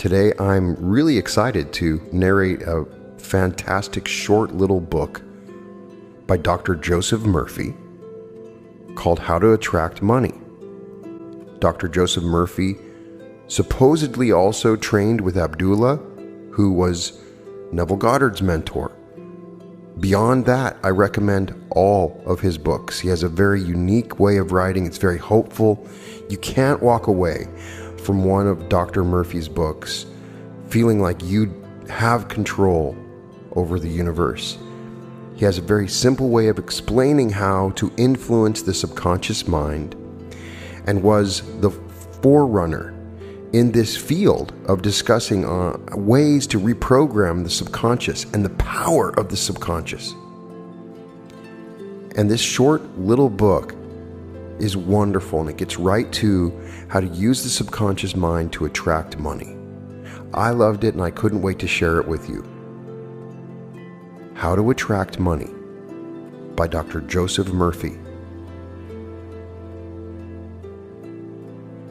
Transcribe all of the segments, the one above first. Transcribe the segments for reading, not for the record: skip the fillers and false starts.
Today I'm really excited to narrate a fantastic short little book by Dr. Joseph Murphy called How to Attract Money. Dr. Joseph Murphy supposedly also trained with Abdullah, who was Neville Goddard's mentor. Beyond that, I recommend all of his books. He has a very unique way of writing. It's very hopeful. You can't walk away from one of Dr. Murphy's books feeling like you have control over the universe. He has a very simple way of explaining how to influence the subconscious mind and was the forerunner in this field of discussing ways to reprogram the subconscious and the power of the subconscious. And this short little book is wonderful, and it gets right to how to use the subconscious mind to attract money. I loved it, and I couldn't wait to share it with you. How to Attract Money by Dr. Joseph Murphy.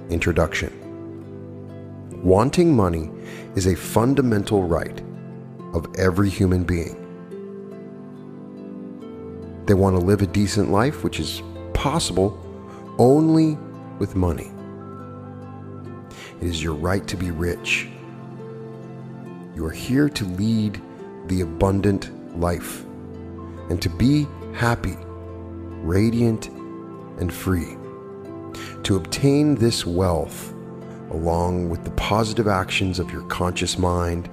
Introduction. Wanting money is a fundamental right of every human being. They want to live a decent life, which is possible only with money. It is your right to be rich. You are here to lead the abundant life and to be happy, radiant, and free. To obtain this wealth, along with the positive actions of your conscious mind,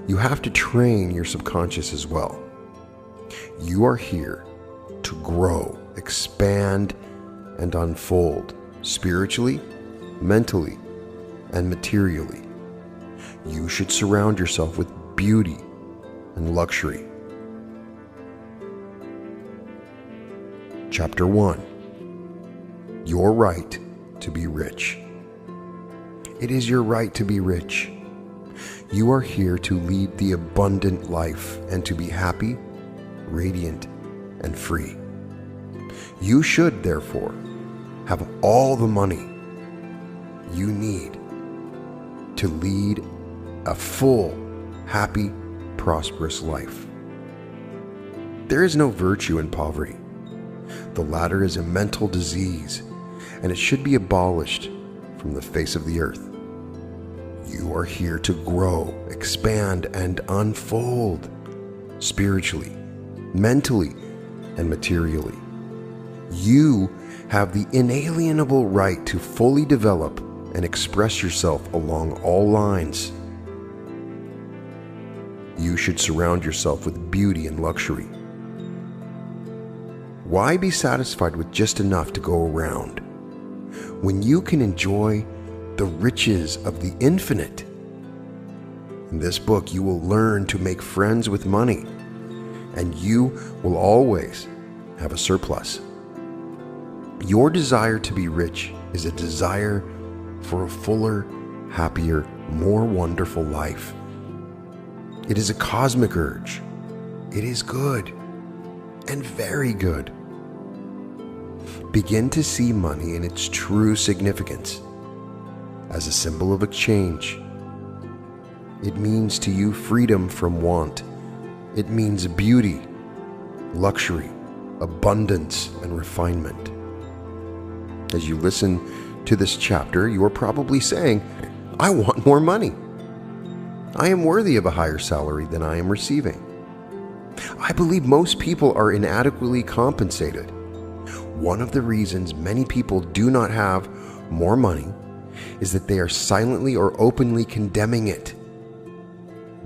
you have to train your subconscious as well. You are here to grow, expand, and unfold spiritually, mentally, and materially. You should surround yourself with beauty and luxury. Chapter 1. Your right to be rich. It is your right to be rich. You are here to lead the abundant life and to be happy, radiant, and free. You should, therefore, have all the money you need to lead a full, happy, prosperous life. There is no virtue in poverty. The latter is a mental disease, and it should be abolished from the face of the earth. You are here to grow, expand, and unfold spiritually, mentally, and materially. You have the inalienable right to fully develop and express yourself along all lines. You should surround yourself with beauty and luxury. Why be satisfied with just enough to go around when you can enjoy the riches of the infinite? In this book, you will learn to make friends with money, and you will always have a surplus. Your desire to be rich is a desire for a fuller, happier, more wonderful life. It is a cosmic urge. It is good and very good. Begin to see money in its true significance as a symbol of exchange. It means to you freedom from want. It means beauty, luxury, abundance, and refinement. As you listen to this chapter, you are probably saying, I want more money. I am worthy of a higher salary than I am receiving. I believe most people are inadequately compensated. One of the reasons many people do not have more money is that they are silently or openly condemning it.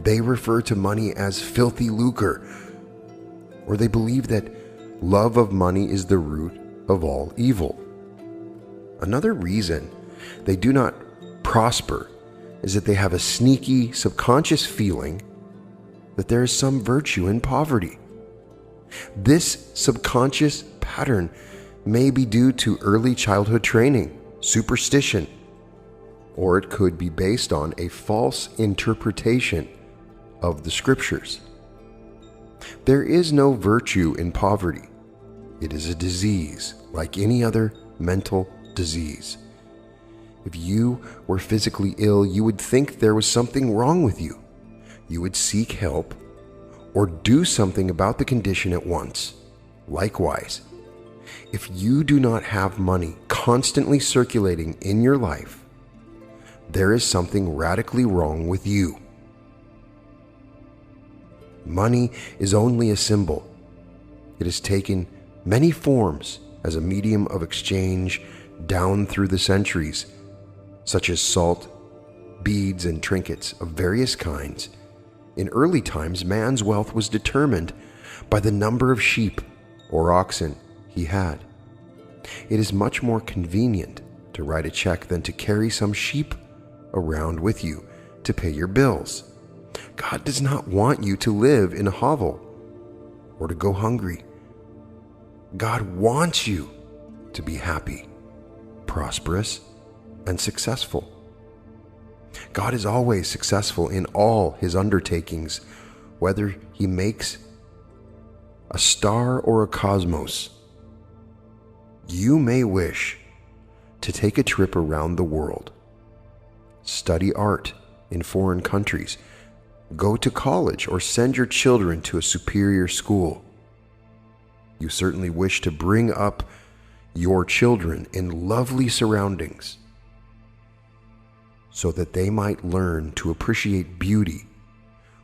They refer to money as filthy lucre, or they believe that love of money is the root of all evil. Another reason they do not prosper is that they have a sneaky, subconscious feeling that there is some virtue in poverty. This subconscious pattern may be due to early childhood training, superstition, or it could be based on a false interpretation of the scriptures. There is no virtue in poverty. It is a disease like any other mental disease. If you were physically ill, you would think there was something wrong with you. You would seek help or do something about the condition at once. Likewise, if you do not have money constantly circulating in your life, there is something radically wrong with you. Money is only a symbol. It has taken many forms as a medium of exchange down through the centuries, such as salt, beads, and trinkets of various kinds. In early times, man's wealth was determined by the number of sheep or oxen he had. It is much more convenient to write a check than to carry some sheep around with you to pay your bills. God does not want you to live in a hovel or to go hungry. God wants you to be happy, prosperous, and successful. God is always successful in all his undertakings, whether he makes a star or a cosmos. You may wish to take a trip around the world, study art in foreign countries, go to college, or send your children to a superior school. You certainly wish to bring up your children in lovely surroundings so that they might learn to appreciate beauty,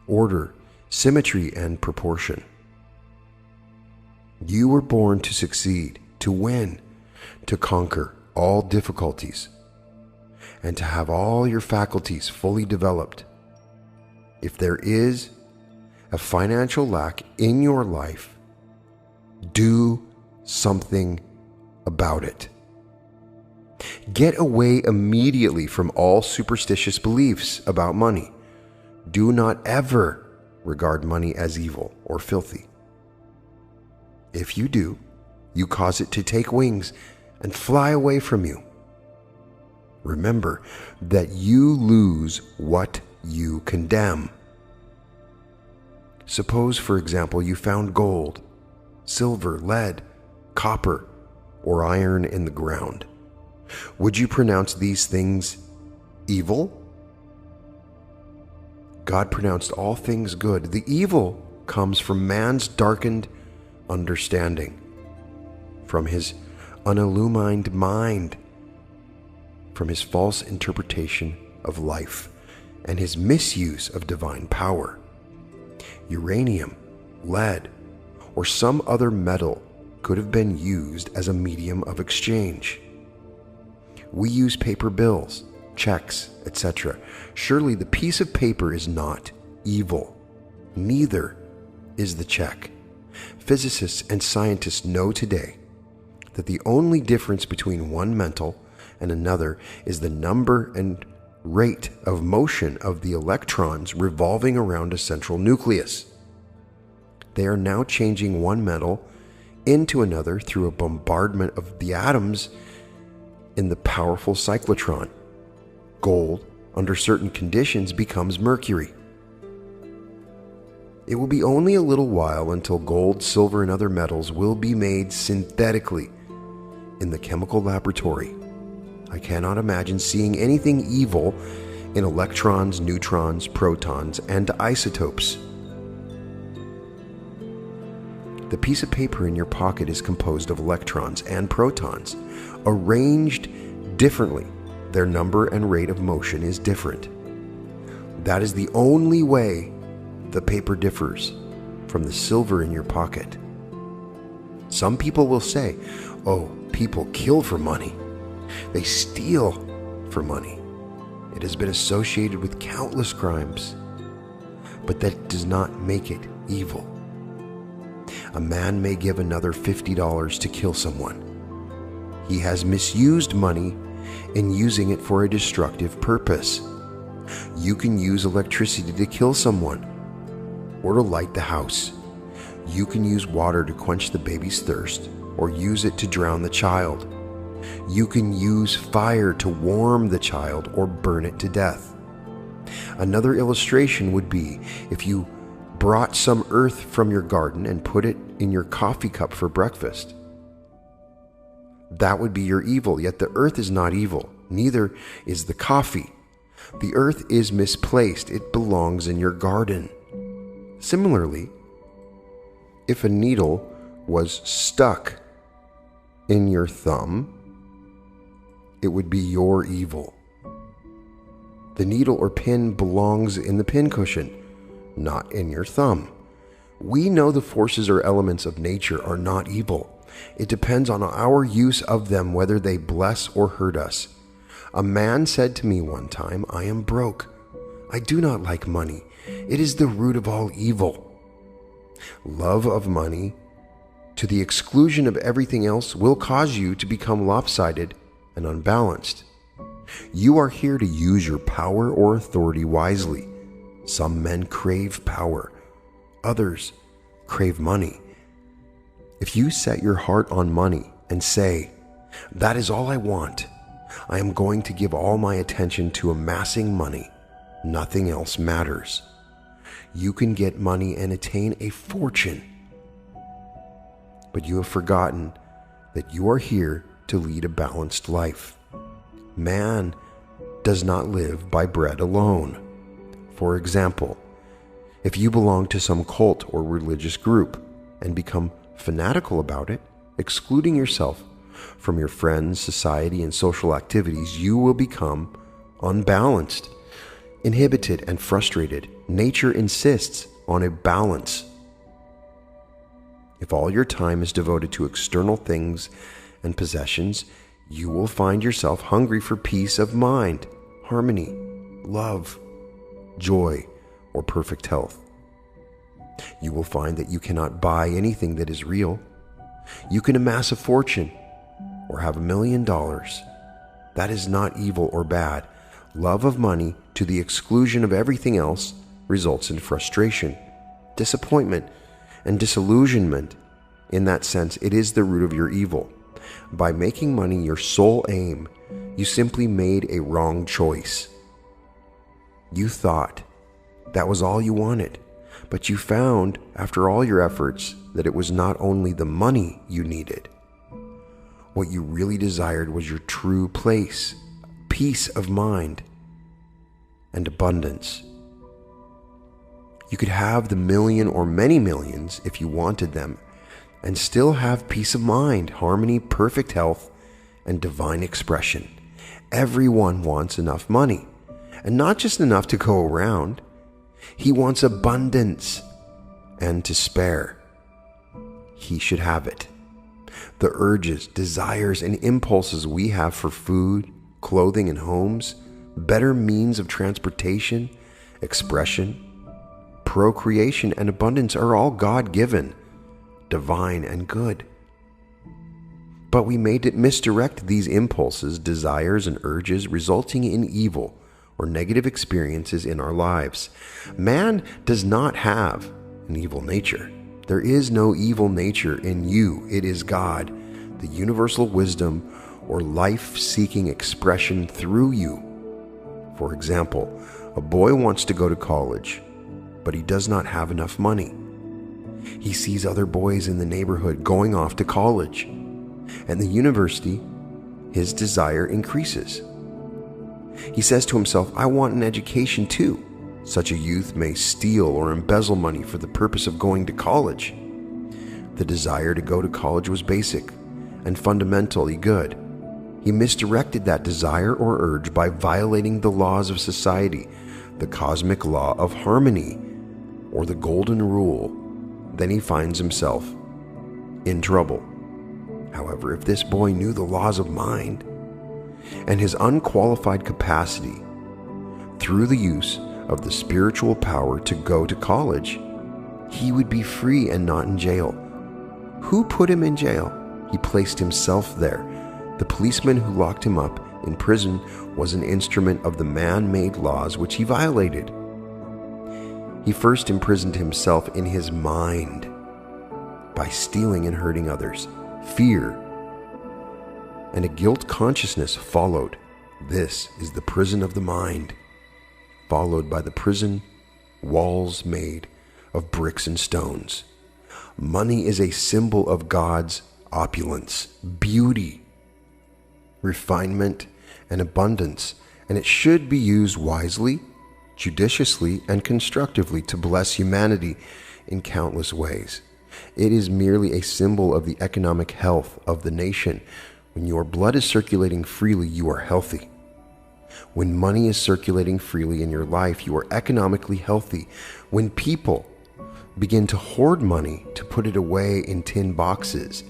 order, symmetry, and proportion. You were born to succeed, to win, to conquer all difficulties, and to have all your faculties fully developed. If there is a financial lack in your life, do something about it. Get away immediately from all superstitious beliefs about money. Do not ever regard money as evil or filthy. If you do, you cause it to take wings and fly away from you. Remember that you lose what you condemn. Suppose, for example, you found gold, silver, lead, copper, or iron in the ground. Would you pronounce these things evil? God pronounced all things good. The evil comes from man's darkened understanding, from his unillumined mind, from his false interpretation of life, and his misuse of divine power. Uranium, lead, or some other metal could have been used as a medium of exchange. We use paper bills, checks, etc. Surely the piece of paper is not evil. Neither is the check. Physicists and scientists know today that the only difference between one metal and another is the number and rate of motion of the electrons revolving around a central nucleus. They are now changing one metal into another through a bombardment of the atoms in the powerful cyclotron. Gold, under certain conditions, becomes mercury. It will be only a little while until gold, silver, and other metals will be made synthetically in the chemical laboratory. I cannot imagine seeing anything evil in electrons, neutrons, protons, and isotopes. The piece of paper in your pocket is composed of electrons and protons, arranged differently. Their number and rate of motion is different. That is the only way the paper differs from the silver in your pocket. Some people will say, "Oh, people kill for money. They steal for money." It has been associated with countless crimes, but that does not make it evil. A man may give another $50 to kill someone. He has misused money in using it for a destructive purpose. You can use electricity to kill someone or to light the house. You can use water to quench the baby's thirst or use it to drown the child. You can use fire to warm the child or burn it to death. Another illustration would be if you brought some earth from your garden and put it in your coffee cup for breakfast. That would be your evil, yet the earth is not evil. Neither is the coffee. The earth is misplaced. It belongs in your garden. Similarly, if a needle was stuck in your thumb, it would be your evil. The needle or pin belongs in the pincushion, not in your thumb. We know the forces or elements of nature are not evil. It depends on our use of them whether they bless or hurt us. A man said to me one time, "I am broke. I do not like money. It is the root of all evil." Love of money, to the exclusion of everything else, will cause you to become lopsided and unbalanced. You are here to use your power or authority wisely. Some men crave power. Others crave money. If you set your heart on money and say, "That is all I want. I am going to give all my attention to amassing money. Nothing else matters," you can get money and attain a fortune. But you have forgotten that you are here to lead a balanced life. Man does not live by bread alone. For example, if you belong to some cult or religious group and become fanatical about it, excluding yourself from your friends, society, and social activities, you will become unbalanced, inhibited, and frustrated. Nature insists on a balance. If all your time is devoted to external things and possessions, you will find yourself hungry for peace of mind, harmony, love, joy, or perfect health. You will find that you cannot buy anything that is real. You can amass a fortune or have $1 million. That is not evil or bad. Love of money to the exclusion of everything else results in frustration, disappointment, and disillusionment. In that sense, it is the root of your evil. By making money your sole aim, you simply made a wrong choice. You thought that was all you wanted, but you found, after all your efforts, that it was not only the money you needed. What you really desired was your true place, peace of mind, and abundance. You could have the million or many millions if you wanted them, and still have peace of mind, harmony, perfect health, and divine expression. Everyone wants enough money, and not just enough to go around. He wants abundance and to spare. He should have it. The urges, desires, and impulses we have for food, clothing, and homes, better means of transportation, expression, procreation, and abundance are all God-given, divine, and good. But we may misdirect these impulses, desires, and urges, resulting in evil or negative experiences in our lives. Man does not have an evil nature. There is no evil nature in you. It is God, the universal wisdom or life-seeking expression through you. For example, a boy wants to go to college, but he does not have enough money. He sees other boys in the neighborhood going off to college, and the university, his desire increases. He says to himself, "I want an education too." Such a youth may steal or embezzle money for the purpose of going to college. The desire to go to college was basic and fundamentally good. He misdirected that desire or urge by violating the laws of society, the cosmic law of harmony, or the golden rule. Then he finds himself in trouble. However, if this boy knew the laws of mind and his unqualified capacity through the use of the spiritual power to go to college, he would be free and not in jail. Who put him in jail? He placed himself there. The policeman who locked him up in prison was an instrument of the man-made laws which he violated. He first imprisoned himself in his mind by stealing and hurting others. Fear and a guilt consciousness followed. This is the prison of the mind, followed by the prison walls made of bricks and stones. Money is a symbol of God's opulence, beauty, refinement, and abundance, and it should be used wisely, judiciously, and constructively to bless humanity in countless ways. It is merely a symbol of the economic health of the nation. When your blood is circulating freely, you are healthy. When money is circulating freely in your life, you are economically healthy. When people begin to hoard money to put it away in tin boxes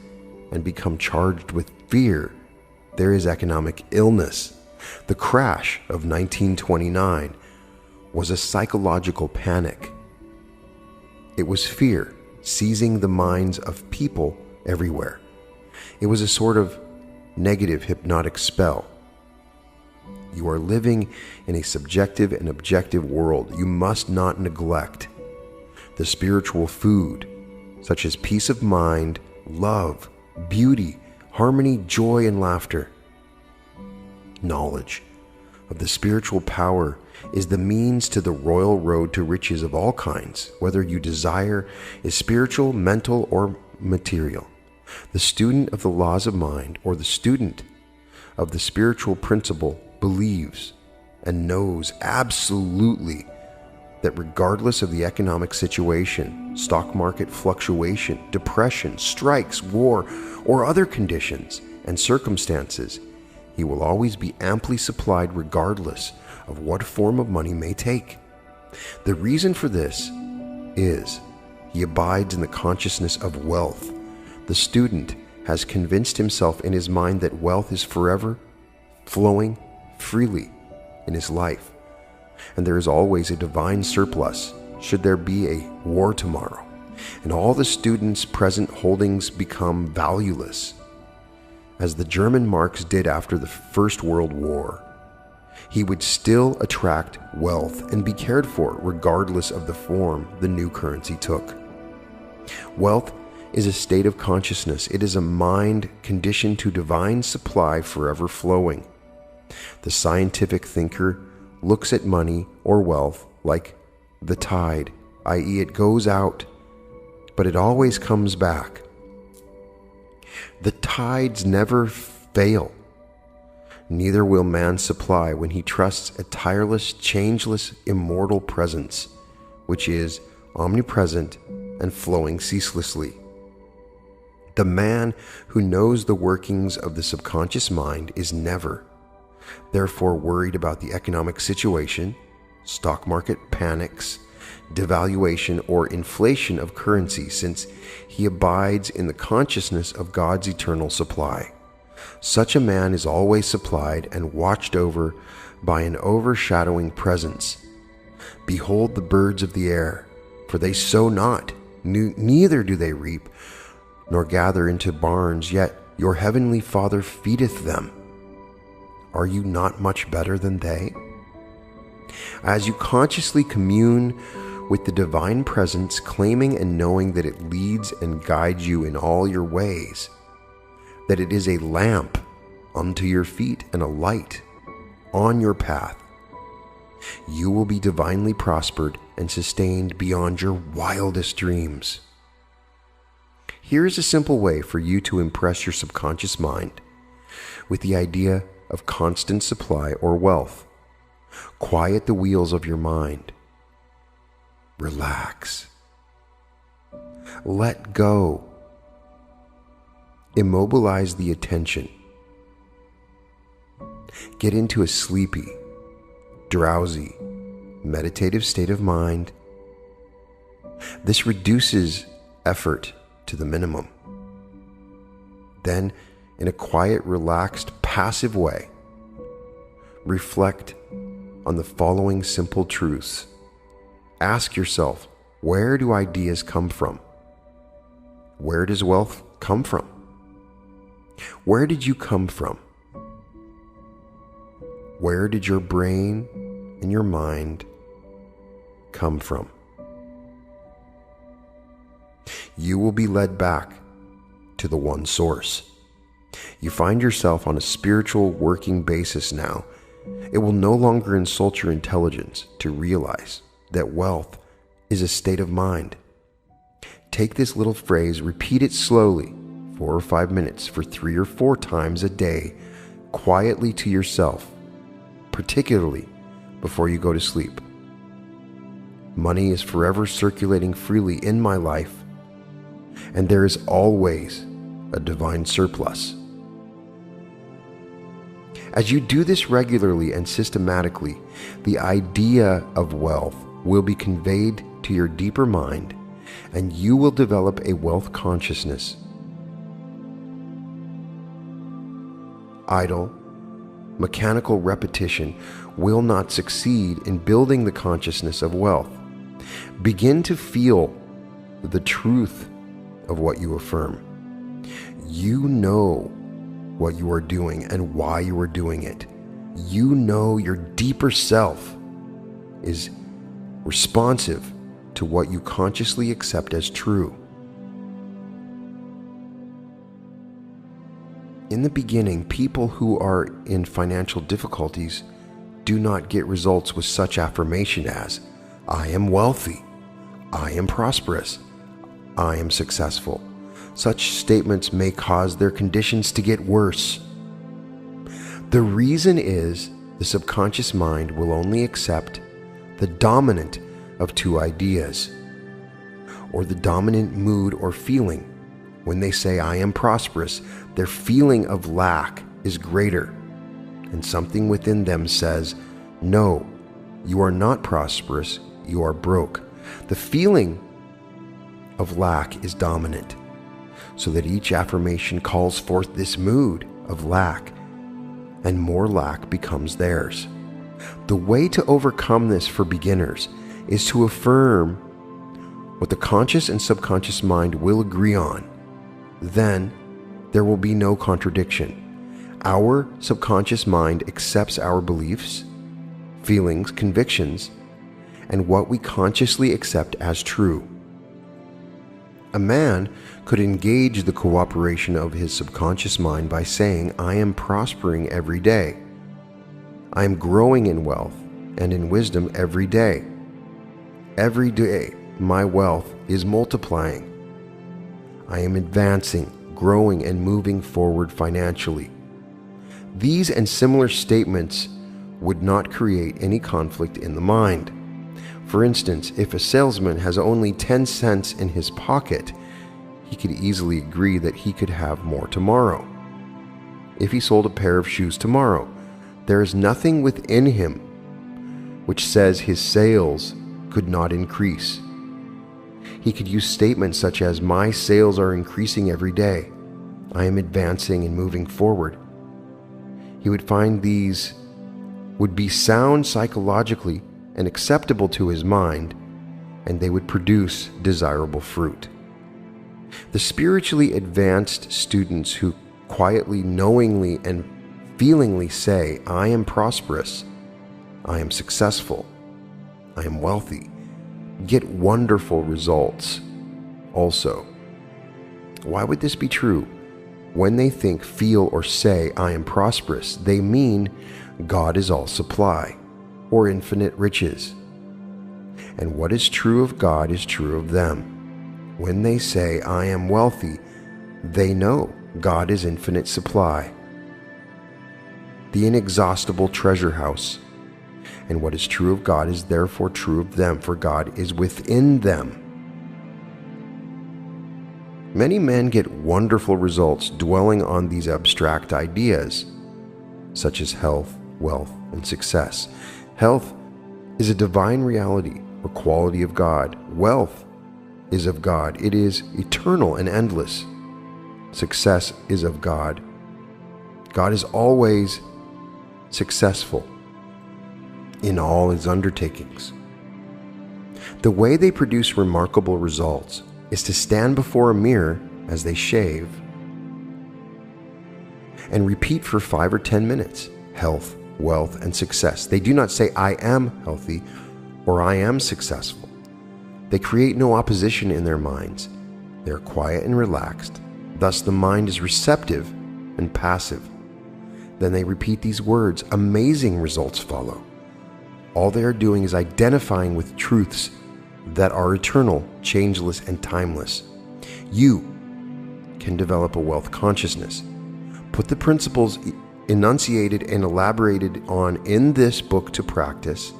and become charged with fear, there is economic illness. The crash of 1929 was a psychological panic. It was fear seizing the minds of people everywhere. It was a sort of negative hypnotic spell. You are living in a subjective and objective world. You must not neglect the spiritual food, such as peace of mind, love, beauty, harmony, joy, and laughter. Knowledge of the spiritual power is the means to the royal road to riches of all kinds, whether you desire is spiritual, mental, or material. The student of the laws of mind, or the student of the spiritual principle, believes and knows absolutely that regardless of the economic situation, stock market fluctuation, depression, strikes, war, or other conditions and circumstances, he will always be amply supplied regardless of what form of money may take. The reason for this is he abides in the consciousness of wealth. The student has convinced himself in his mind that wealth is forever flowing freely in his life, and there is always a divine surplus should there be a war tomorrow, and all the student's present holdings become valueless, as the German marks did after the First World War. He would still attract wealth and be cared for regardless of the form the new currency took. Wealth is a state of consciousness. It is a mind conditioned to divine supply forever flowing. The scientific thinker looks at money or wealth like the tide, i.e., it goes out, but it always comes back. The tides never fail. Neither will man supply when he trusts a tireless, changeless, immortal presence, which is omnipresent and flowing ceaselessly. The man who knows the workings of the subconscious mind is never, therefore, worried about the economic situation, stock market panics, devaluation, or inflation of currency, since he abides in the consciousness of God's eternal supply. Such a man is always supplied and watched over by an overshadowing presence. Behold the birds of the air, for they sow not, neither do they reap, nor gather into barns, yet your heavenly Father feedeth them. Are you not much better than they? As you consciously commune with the divine presence, claiming and knowing that it leads and guides you in all your ways, that it is a lamp unto your feet and a light on your path, you will be divinely prospered and sustained beyond your wildest dreams. Here is a simple way for you to impress your subconscious mind with the idea of constant supply or wealth. Quiet the wheels of your mind. Relax. Let go. Immobilize the attention. Get into a sleepy, drowsy, meditative state of mind. This reduces effort to the minimum. Then, in a quiet, relaxed, passive way, reflect on the following simple truths. Ask yourself, where do ideas come from? Where does wealth come from? Where did you come from? Where did your brain and your mind come from? You will be led back to the one source. You find yourself on a spiritual working basis now. It will no longer insult your intelligence to realize that wealth is a state of mind. Take this little phrase, repeat it slowly, 4 or 5 minutes for 3 or 4 times a day. quietly to yourself, particularly before you go to sleep. Money is forever circulating freely in my life, and there is always a divine surplus. As you do this regularly and systematically, the idea of wealth will be conveyed to your deeper mind, and you will develop a wealth consciousness. Idle, mechanical repetition will not succeed in building the consciousness of wealth. Begin to feel the truth of what you affirm. You know what you are doing and why you are doing it. You know your deeper self is responsive to what you consciously accept as true. In the beginning, people who are in financial difficulties do not get results with such affirmation as, I am wealthy, I am prosperous, I am successful. Such statements may cause their conditions to get worse. The reason is the subconscious mind will only accept the dominant of two ideas, or the dominant mood or feeling. When they say, I am prosperous, their feeling of lack is greater, and something within them says, no, you are not prosperous, you are broke. The feeling of lack is dominant, so that each affirmation calls forth this mood of lack, and more lack becomes theirs. The way to overcome this for beginners is to affirm what the conscious and subconscious mind will agree on. Then there will be no contradiction. Our subconscious mind accepts our beliefs, feelings, convictions, and what we consciously accept as true. A man could engage the cooperation of his subconscious mind by saying, I am prospering every day. I am growing in wealth and in wisdom every day. Every day, my wealth is multiplying. I am advancing, growing, and moving forward financially. These and similar statements would not create any conflict in the mind. For instance, if a salesman has only 10 cents in his pocket, he could easily agree that he could have more tomorrow. If he sold a pair of shoes tomorrow, there is nothing within him which says his sales could not increase. He could use statements such as, my sales are increasing every day. I am advancing and moving forward. He would find these would be sound psychologically and acceptable to his mind, and they would produce desirable fruit. The spiritually advanced students who quietly, knowingly, and feelingly say, I am prosperous, I am successful, I am wealthy, get wonderful results also. Why would this be true? When they think, feel, or say, I am prosperous, they mean God is all supply, or infinite riches. And what is true of God is true of them. When they say, I am wealthy, they know God is infinite supply, the inexhaustible treasure house. And what is true of God is therefore true of them, for God is within them. Many men get wonderful results dwelling on these abstract ideas, such as health, wealth, and success. Health is a divine reality or quality of God. Wealth is of God. It is eternal and endless. Success is of God. God is always successful in all his undertakings. The way they produce remarkable results is to stand before a mirror as they shave and repeat for 5 or 10 minutes, health, wealth, and success. They do not say, I am healthy or I am successful. They create no opposition in their minds. They are quiet and relaxed. Thus the mind is receptive and passive. Then they repeat these words. Amazing results follow. All they are doing is identifying with truths that are eternal, changeless, and timeless. You can develop a wealth consciousness. Put the principles enunciated and elaborated on in this book to practice,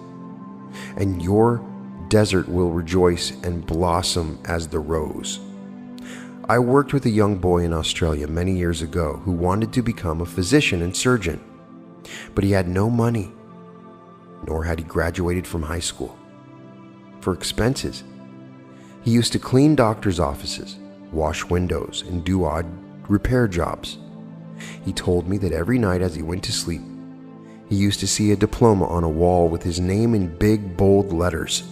and your desert will rejoice and blossom as the rose. I worked with a young boy in Australia many years ago who wanted to become a physician and surgeon, but he had no money, nor had he graduated from high school. For expenses, he used to clean doctors' offices, wash windows, and do odd repair jobs. He told me that every night as he went to sleep, he used to see a diploma on a wall with his name in big, bold letters.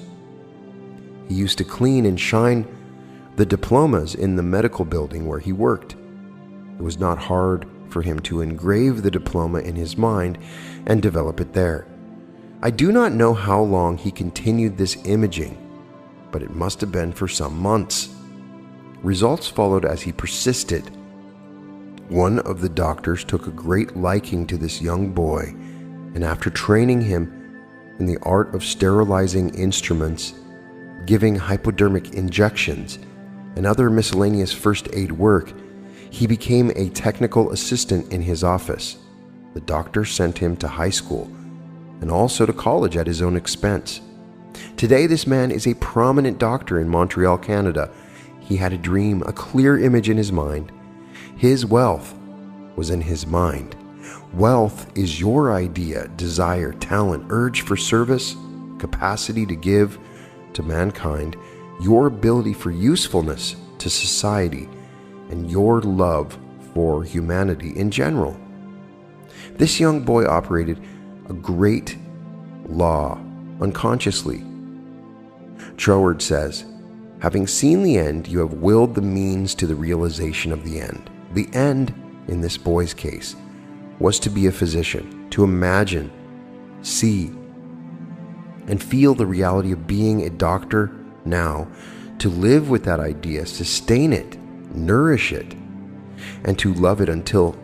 He used to clean and shine the diplomas in the medical building where he worked. It was not hard for him to engrave the diploma in his mind and develop it there. I do not know how long he continued this imaging, but it must have been for some months. Results followed as he persisted. One of the doctors took a great liking to this young boy, and after training him in the art of sterilizing instruments, giving hypodermic injections, and other miscellaneous first aid work, he became a technical assistant in his office. The doctor sent him to high school and also to college at his own expense. Today, this man is a prominent doctor in Montreal, Canada. He had a dream, a clear image in his mind. His wealth was in his mind. Wealth is your idea, desire, talent, urge for service, capacity to give to mankind, your ability for usefulness to society, and your love for humanity in general. This young boy operated a great law unconsciously. Troward says, "Having seen the end, you have willed the means to the realization of the end." The end, in this boy's case, was to be a physician, to imagine, see, and feel the reality of being a doctor now, to live with that idea, sustain it, nourish it, and to love it until,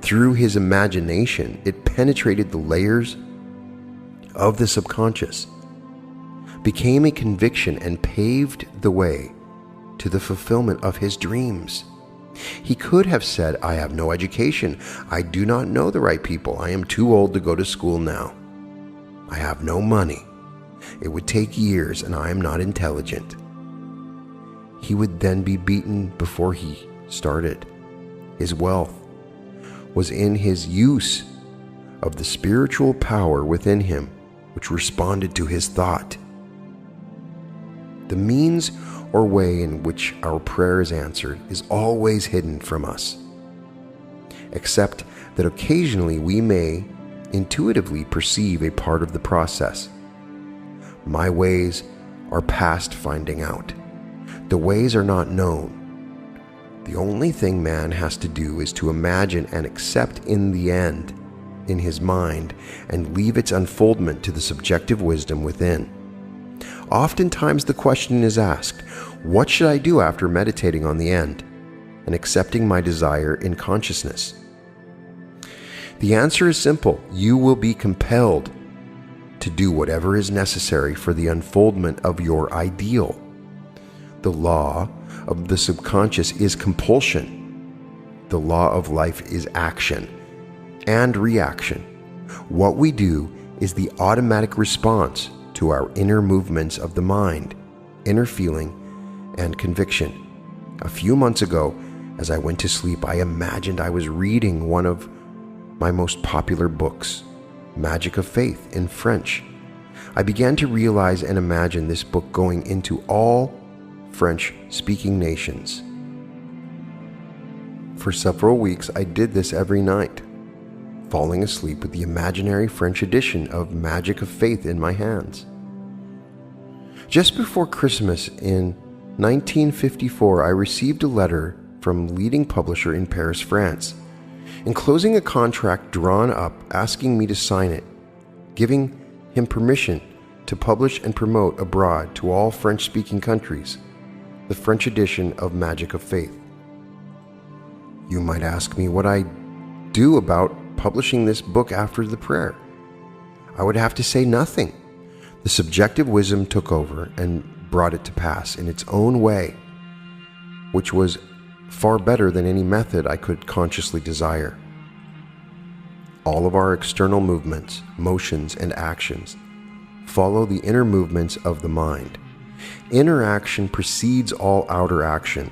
through his imagination, it penetrated the layers of the subconscious, became a conviction, and paved the way to the fulfillment of his dreams. He could have said, "I have no education. I do not know the right people. I am too old to go to school now. I have no money. It would take years, and I am not intelligent." He would then be beaten before he started. His wealth was in his use of the spiritual power within him, which responded to his thought. The means or way in which our prayer is answered is always hidden from us, except that occasionally we may intuitively perceive a part of the process. My ways are past finding out. The ways are not known. The only thing man has to do is to imagine and accept in the end in his mind and leave its unfoldment to the subjective wisdom within. Oftentimes the question is asked, what should I do after meditating on the end and accepting my desire in consciousness? The answer is simple. You will be compelled to do whatever is necessary for the unfoldment of your ideal. The law of the subconscious is compulsion. The law of life is action and reaction. What we do is the automatic response to our inner movements of the mind, inner feeling, and conviction. A few months ago, as I went to sleep, I imagined I was reading one of my most popular books, Magic of Faith in French. I began to realize and imagine this book going into all French-speaking nations. For several weeks, I did this every night, falling asleep with the imaginary French edition of Magic of Faith in my hands. Just before Christmas in 1954, I received a letter from a leading publisher in Paris, France, enclosing a contract drawn up asking me to sign it, giving him permission to publish and promote abroad to all French-speaking countries the French edition of Magic of Faith. You might ask me what I do about publishing this book after the prayer. I would have to say nothing. The subjective wisdom took over and brought it to pass in its own way, which was far better than any method I could consciously desire. All of our external movements, motions, and actions follow the inner movements of the mind. Inner action precedes all outer action.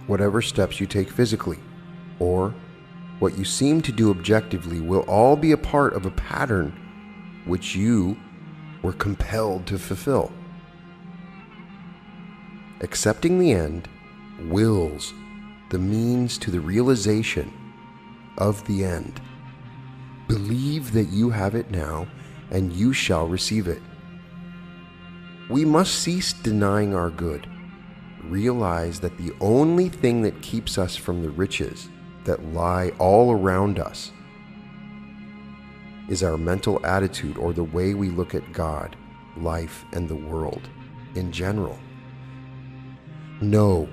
Whatever steps you take physically, or what you seem to do objectively, will all be a part of a pattern which you were compelled to fulfill. Accepting the end wills the means to the realization of the end. Believe that you have it now, and you shall receive it. We must cease denying our good. Realize that the only thing that keeps us from the riches that lie all around us is our mental attitude, or the way we look at God, life, and the world in general. Know,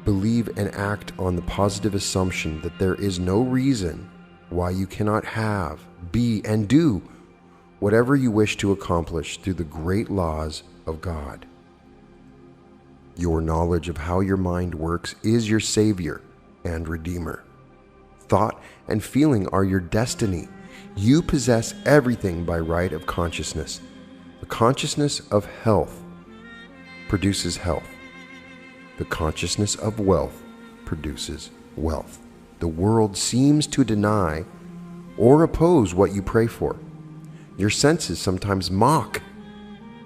believe, and act on the positive assumption that there is no reason why you cannot have, be, and do whatever you wish to accomplish through the great laws of God. Your knowledge of how your mind works is your Savior and Redeemer. Thought and feeling are your destiny. You possess everything by right of consciousness. The consciousness of health produces health. The consciousness of wealth produces wealth. The world seems to deny or oppose what you pray for. Your senses sometimes mock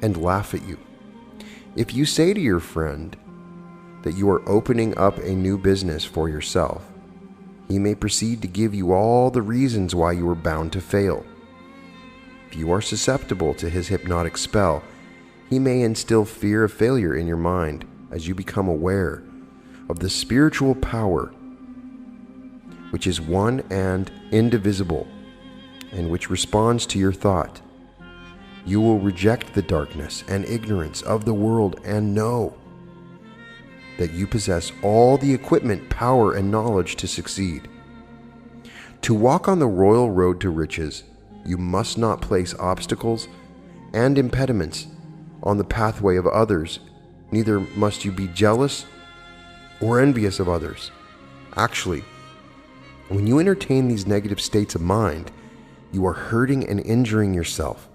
and laugh at you. If you say to your friend that you are opening up a new business for yourself, he may proceed to give you all the reasons why you are bound to fail. If you are susceptible to his hypnotic spell, he may instill fear of failure in your mind as you become aware of the spiritual power which is one and indivisible, and which responds to your thought. You will reject the darkness and ignorance of the world and know that you possess all the equipment, power, and knowledge to succeed. To walk on the royal road to riches, you must not place obstacles and impediments on the pathway of others. Neither must you be jealous or envious of others. Actually, when you entertain these negative states of mind, you are hurting and injuring yourself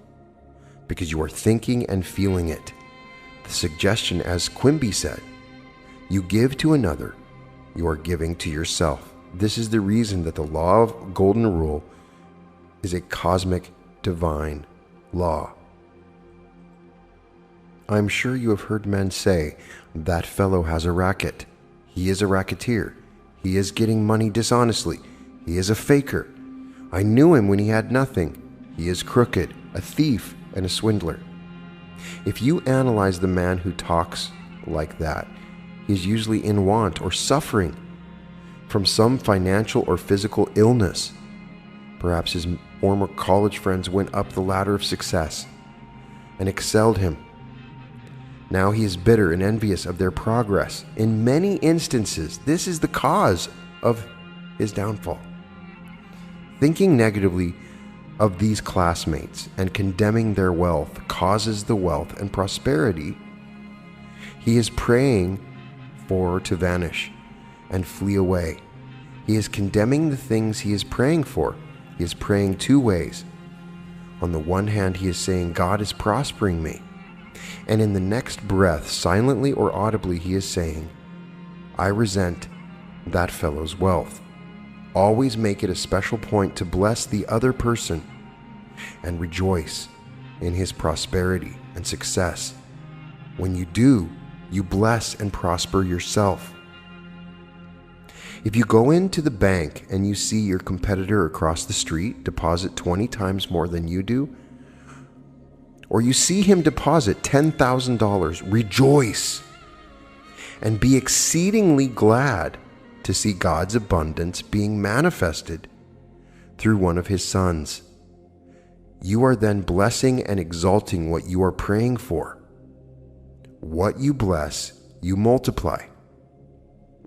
because you are thinking and feeling it. The suggestion, as Quimby said, you give to another, you are giving to yourself. This is the reason that the law of golden rule is a cosmic divine law. I am sure you have heard men say, "That fellow has a racket. He is a racketeer. He is getting money dishonestly. He is a faker. I knew him when he had nothing. He is crooked, a thief, and a swindler." If you analyze the man who talks like that, he is usually in want or suffering from some financial or physical illness. Perhaps his former college friends went up the ladder of success and excelled him. Now he is bitter and envious of their progress. In many instances, this is the cause of his downfall. Thinking negatively of these classmates and condemning their wealth causes the wealth and prosperity he is praying for to vanish and flee away. He is condemning the things he is praying for. He is praying two ways. On the one hand, he is saying, "God is prospering me." And in the next breath, silently or audibly, he is saying, "I resent that fellow's wealth." Always make it a special point to bless the other person and rejoice in his prosperity and success. When you do, you bless and prosper yourself. If you go into the bank and you see your competitor across the street deposit 20 times more than you do, or you see him deposit $10,000, rejoice and be exceedingly glad to see God's abundance being manifested through one of his sons. You are then blessing and exalting what you are praying for. What you bless, you multiply.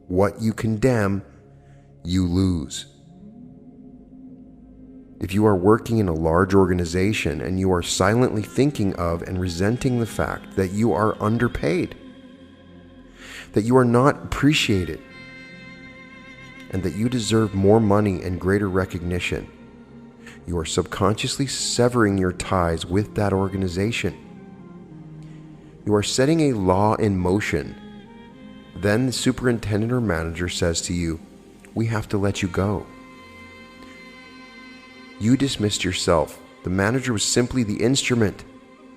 What you condemn, you lose. If you are working in a large organization and you are silently thinking of and resenting the fact that you are underpaid, that you are not appreciated, and that you deserve more money and greater recognition. You are subconsciously severing your ties with that organization. You are setting a law in motion. Then the superintendent or manager says to you, "We have to let you go." You dismissed yourself. The manager was simply the instrument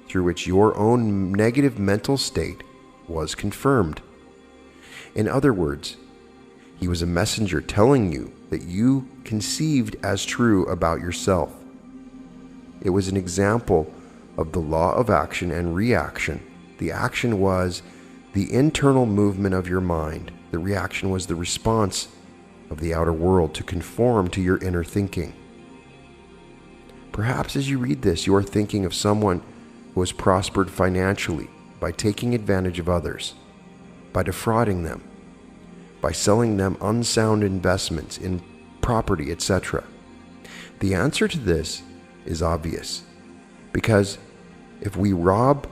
through which your own negative mental state was confirmed. In other words, he was a messenger telling you that you conceived as true about yourself. It was an example of the law of action and reaction. The action was the internal movement of your mind. The reaction was the response of the outer world to conform to your inner thinking. Perhaps as you read this, you are thinking of someone who has prospered financially by taking advantage of others, by defrauding them, by selling them unsound investments in property, etc. The answer to this is obvious, because if we rob,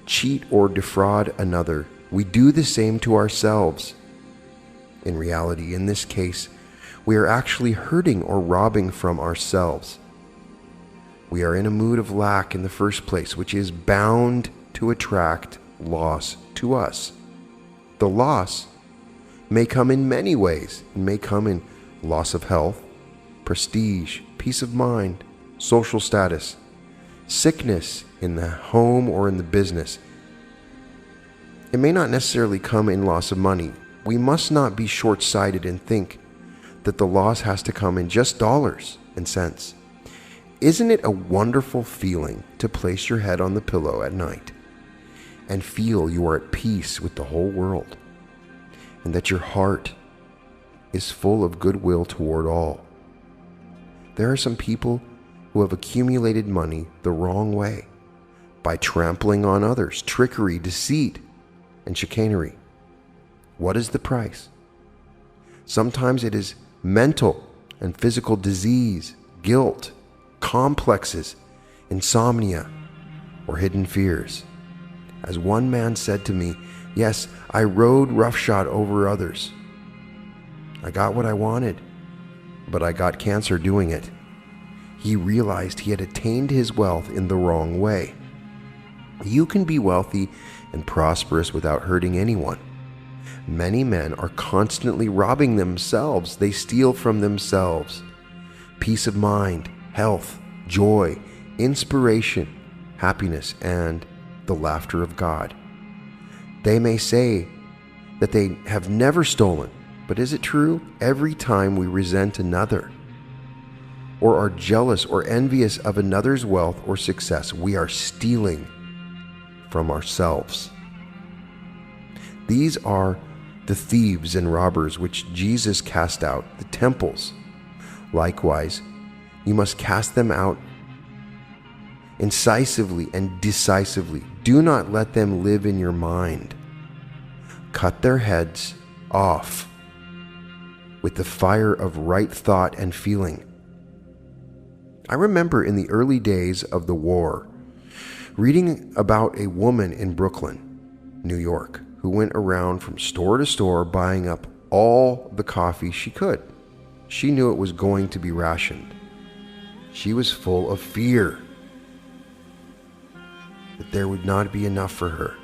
cheat, or defraud another, we do the same to ourselves. In reality, in this case, we are actually hurting or robbing from ourselves. We are in a mood of lack in the first place, which is bound to attract loss to us. The loss may come in many ways. It may come in loss of health, prestige, peace of mind, social status, sickness in the home or in the business. It may not necessarily come in loss of money. We must not be short-sighted and think that the loss has to come in just dollars and cents. Isn't it a wonderful feeling to place your head on the pillow at night and feel you are at peace with the whole world, and that your heart is full of goodwill toward all? There are some people who have accumulated money the wrong way, by trampling on others, trickery, deceit, and chicanery. What is the price? Sometimes it is mental and physical disease, guilt, complexes, insomnia, or hidden fears. As one man said to me, "Yes, I rode roughshod over others. I got what I wanted, but I got cancer doing it." He realized he had attained his wealth in the wrong way. You can be wealthy and prosperous without hurting anyone. Many men are constantly robbing themselves. They steal from themselves peace of mind, health, joy, inspiration, happiness, and the laughter of God. They may say that they have never stolen, but is it true? Every time we resent another, or are jealous or envious of another's wealth or success, we are stealing from ourselves. These are the thieves and robbers which Jesus cast out, the temples. Likewise, you must cast them out incisively and decisively. Do not let them live in your mind. Cut their heads off with the fire of right thought and feeling. I remember in the early days of the war, reading about a woman in Brooklyn, New York, who went around from store to store buying up all the coffee she could. She knew it was going to be rationed. She was full of fear that there would not be enough for her.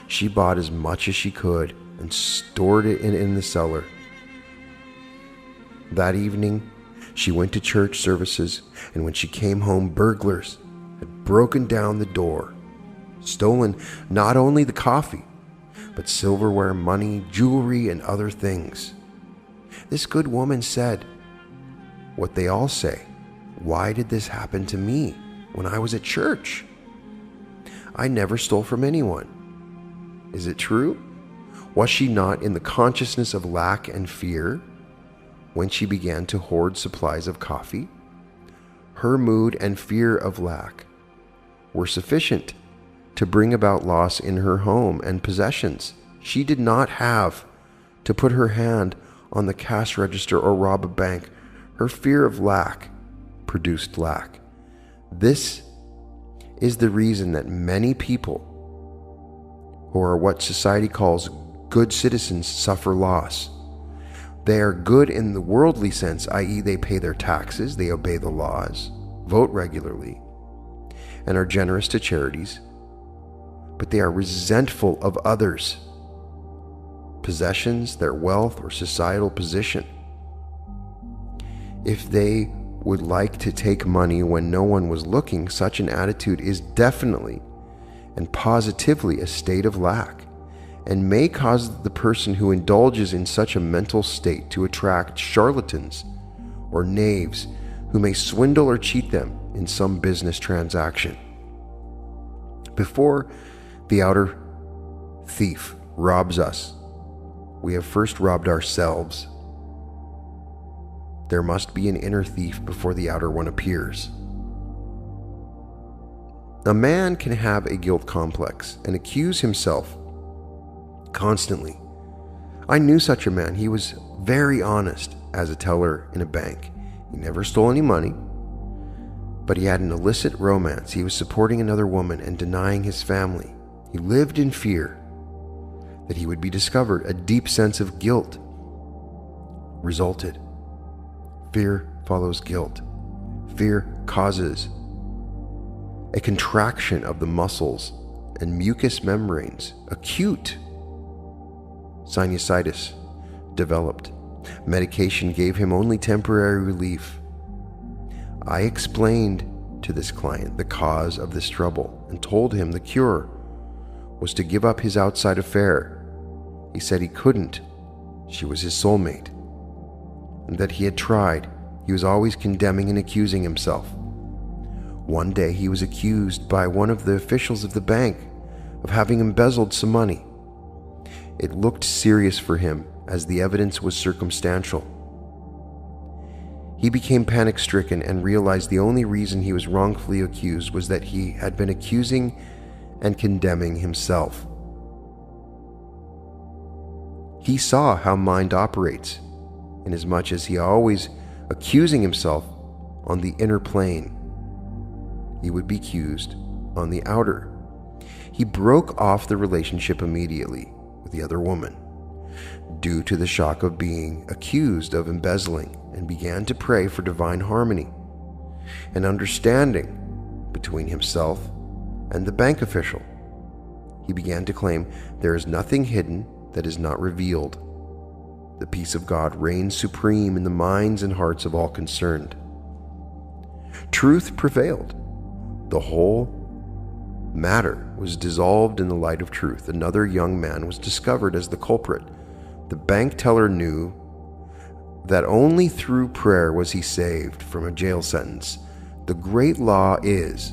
She bought as much as she could and stored it in the cellar. That evening, she went to church services, and when she came home, burglars had broken down the door, stolen not only the coffee, but silverware, money, jewelry, and other things. This good woman said what they all say: "Why did this happen to me when I was at church? I never stole from anyone." Is it true? Was she not in the consciousness of lack and fear when she began to hoard supplies of coffee? Her mood and fear of lack were sufficient to bring about loss in her home and possessions. She did not have to put her hand on the cash register or rob a bank. Her fear of lack produced lack. This is the reason that many people who are what society calls good citizens suffer loss. They are good in the worldly sense, i.e., they pay their taxes, they obey the laws, vote regularly, and are generous to charities, but they are resentful of others, possessions, their wealth, or societal position. If they would like to take money when no one was looking, such an attitude is definitely and positively a state of lack, and may cause the person who indulges in such a mental state to attract charlatans or knaves who may swindle or cheat them in some business transaction. Before the outer thief robs us, we have first robbed ourselves. There must be an inner thief before the outer one appears. A man can have a guilt complex and accuse himself constantly. I knew such a man. He was very honest as a teller in a bank. He never stole any money, but he had an illicit romance. He was supporting another woman and denying his family. He lived in fear that he would be discovered. A deep sense of guilt resulted. Fear follows guilt. Fear causes a contraction of the muscles and mucous membranes. Acute sinusitis developed. Medication gave him only temporary relief. I explained to this client the cause of this trouble and told him the cure was to give up his outside affair. He said he couldn't. She was his soulmate, and that he had tried. He was always condemning and accusing himself. One day he was accused by one of the officials of the bank of having embezzled some money. It looked serious for him as the evidence was circumstantial. He became panic-stricken and realized the only reason he was wrongfully accused was that he had been accusing and condemning himself. He saw how mind operates, inasmuch as he always accusing himself on the inner plane, he would be accused on the outer. He broke off the relationship immediately with the other woman due to the shock of being accused of embezzling, and began to pray for divine harmony and understanding between himself and the bank official. He began to claim there is nothing hidden that is not revealed. The peace of God reigns supreme in the minds and hearts of all concerned. Truth prevailed. The whole matter was dissolved in the light of truth. Another young man was discovered as the culprit. The bank teller knew that only through prayer was he saved from a jail sentence. The great law is,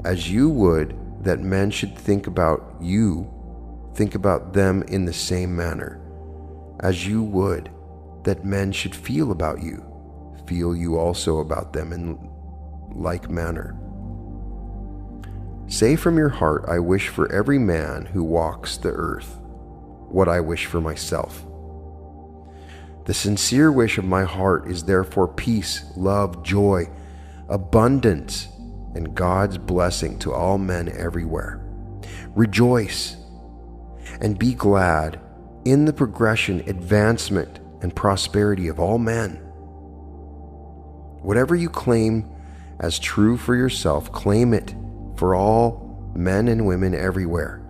as you would that men should think about you, think about them in the same manner. As you would that men should feel about you, feel you also about them in like manner. Say from your heart, I wish for every man who walks the earth what I wish for myself. The sincere wish of my heart is therefore peace, love, joy, abundance, and God's blessing to all men everywhere. Rejoice and be glad in the progression, advancement, and prosperity of all men. Whatever you claim as true for yourself, claim it for all men and women everywhere.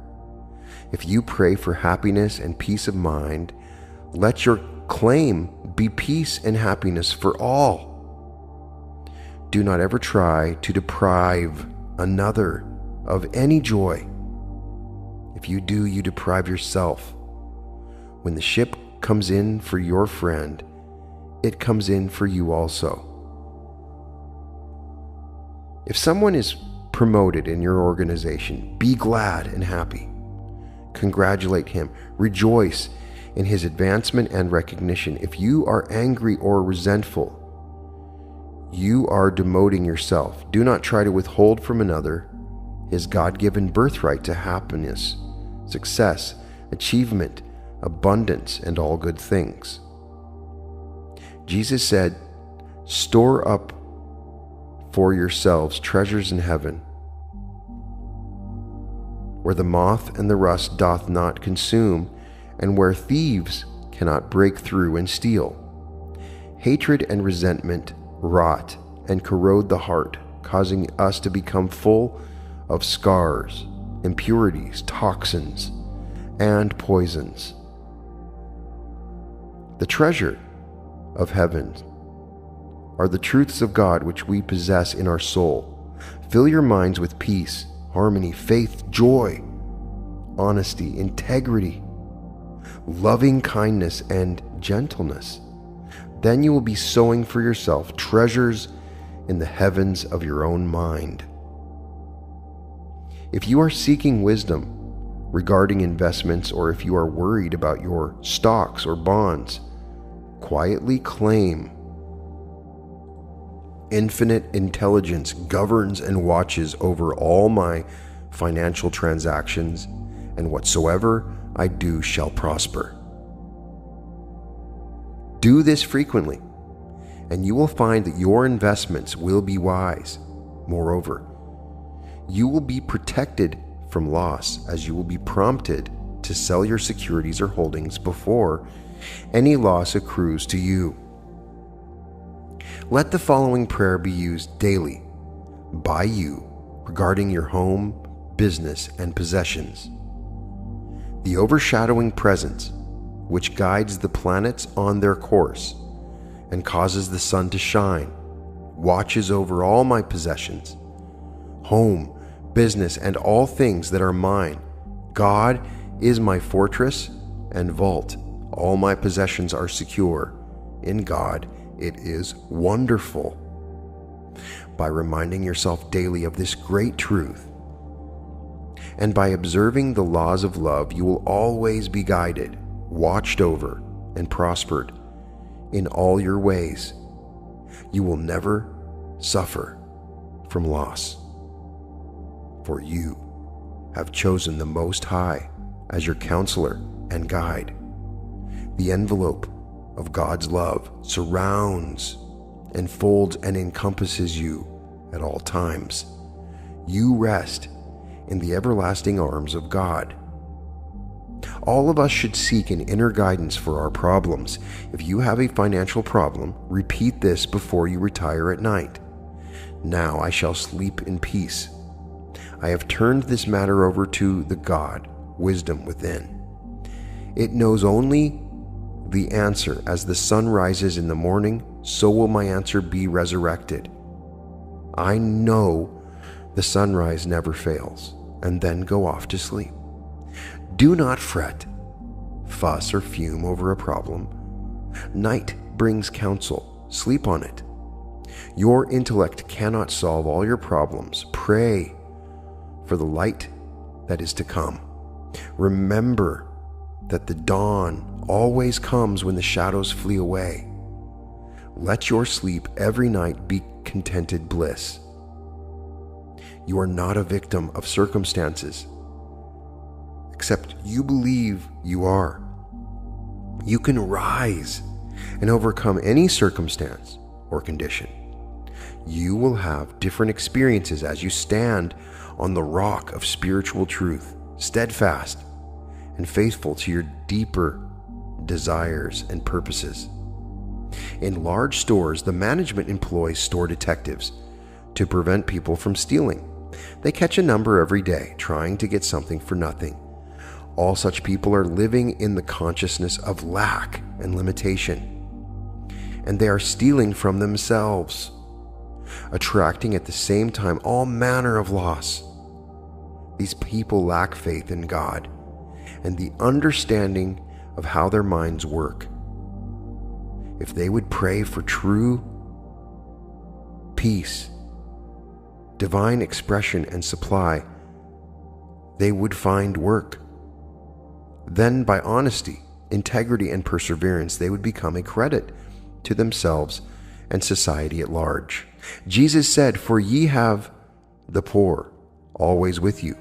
If you pray for happiness and peace of mind, let your claim be peace and happiness for all. Do not ever try to deprive another of any joy. If you do, you deprive yourself. When the ship comes in for your friend, it comes in for you also. If someone is promoted in your organization, be glad and happy. Congratulate him. Rejoice in his advancement and recognition. If you are angry or resentful, you are demoting yourself. Do not try to withhold from another his God-given birthright to happiness, success, achievement, abundance, and all good things. Jesus said, store up for yourselves treasures in heaven, where the moth and the rust doth not consume, and where thieves cannot break through and steal. Hatred and resentment rot and corrode the heart, causing us to become full of scars, impurities, toxins, and poisons. The treasure of heaven are the truths of God which we possess in our soul. Fill your minds with peace, harmony, faith, joy, honesty, integrity, loving kindness, and gentleness. Then you will be sowing for yourself treasures in the heavens of your own mind. If you are seeking wisdom regarding investments, or if you are worried about your stocks or bonds, quietly claim. Infinite intelligence governs and watches over all my financial transactions, and whatsoever I do shall prosper. Do this frequently, and you will find that your investments will be wise. Moreover, you will be protected from loss, as you will be prompted to sell your securities or holdings before any loss accrues to you. Let the following prayer be used daily by you regarding your home, business, and possessions. The overshadowing presence, which guides the planets on their course and causes the sun to shine, watches over all my possessions, home, business, and all things that are mine. God is my fortress and vault. All my possessions are secure. In God, it is wonderful. By reminding yourself daily of this great truth, and by observing the laws of love, you will always be guided, watched over, and prospered in all your ways. You will never suffer from loss, for you have chosen the Most High as your counselor and guide. The envelope of God's love surrounds, enfolds, and encompasses you at all times. You rest in the everlasting arms of God. All of us should seek an inner guidance for our problems. If you have a financial problem, repeat this before you retire at night. Now I shall sleep in peace. I have turned this matter over to the God, wisdom within. It knows only the answer. As the sun rises in the morning, so will my answer be resurrected. I know the sunrise never fails, and then go off to sleep. Do not fret, fuss, or fume over a problem. Night brings counsel. Sleep on it. Your intellect cannot solve all your problems. Pray for the light that is to come. Remember that the dawn always comes when the shadows flee away. Let your sleep every night be contented bliss. You are not a victim of circumstances, except you believe you are. You can rise and overcome any circumstance or condition. You will have different experiences as you stand on the rock of spiritual truth, steadfast and faithful to your deeper desires and purposes. In large stores, the management employs store detectives to prevent people from stealing. They catch a number every day trying to get something for nothing. All such people are living in the consciousness of lack and limitation, and they are stealing from themselves, attracting at the same time all manner of loss. These people lack faith in God and the understanding of how their minds work. If they would pray for true peace, divine expression, and supply, they would find work. Then, by honesty, integrity, and perseverance, they would become a credit to themselves and society at large. Jesus said, "For ye have the poor always with you,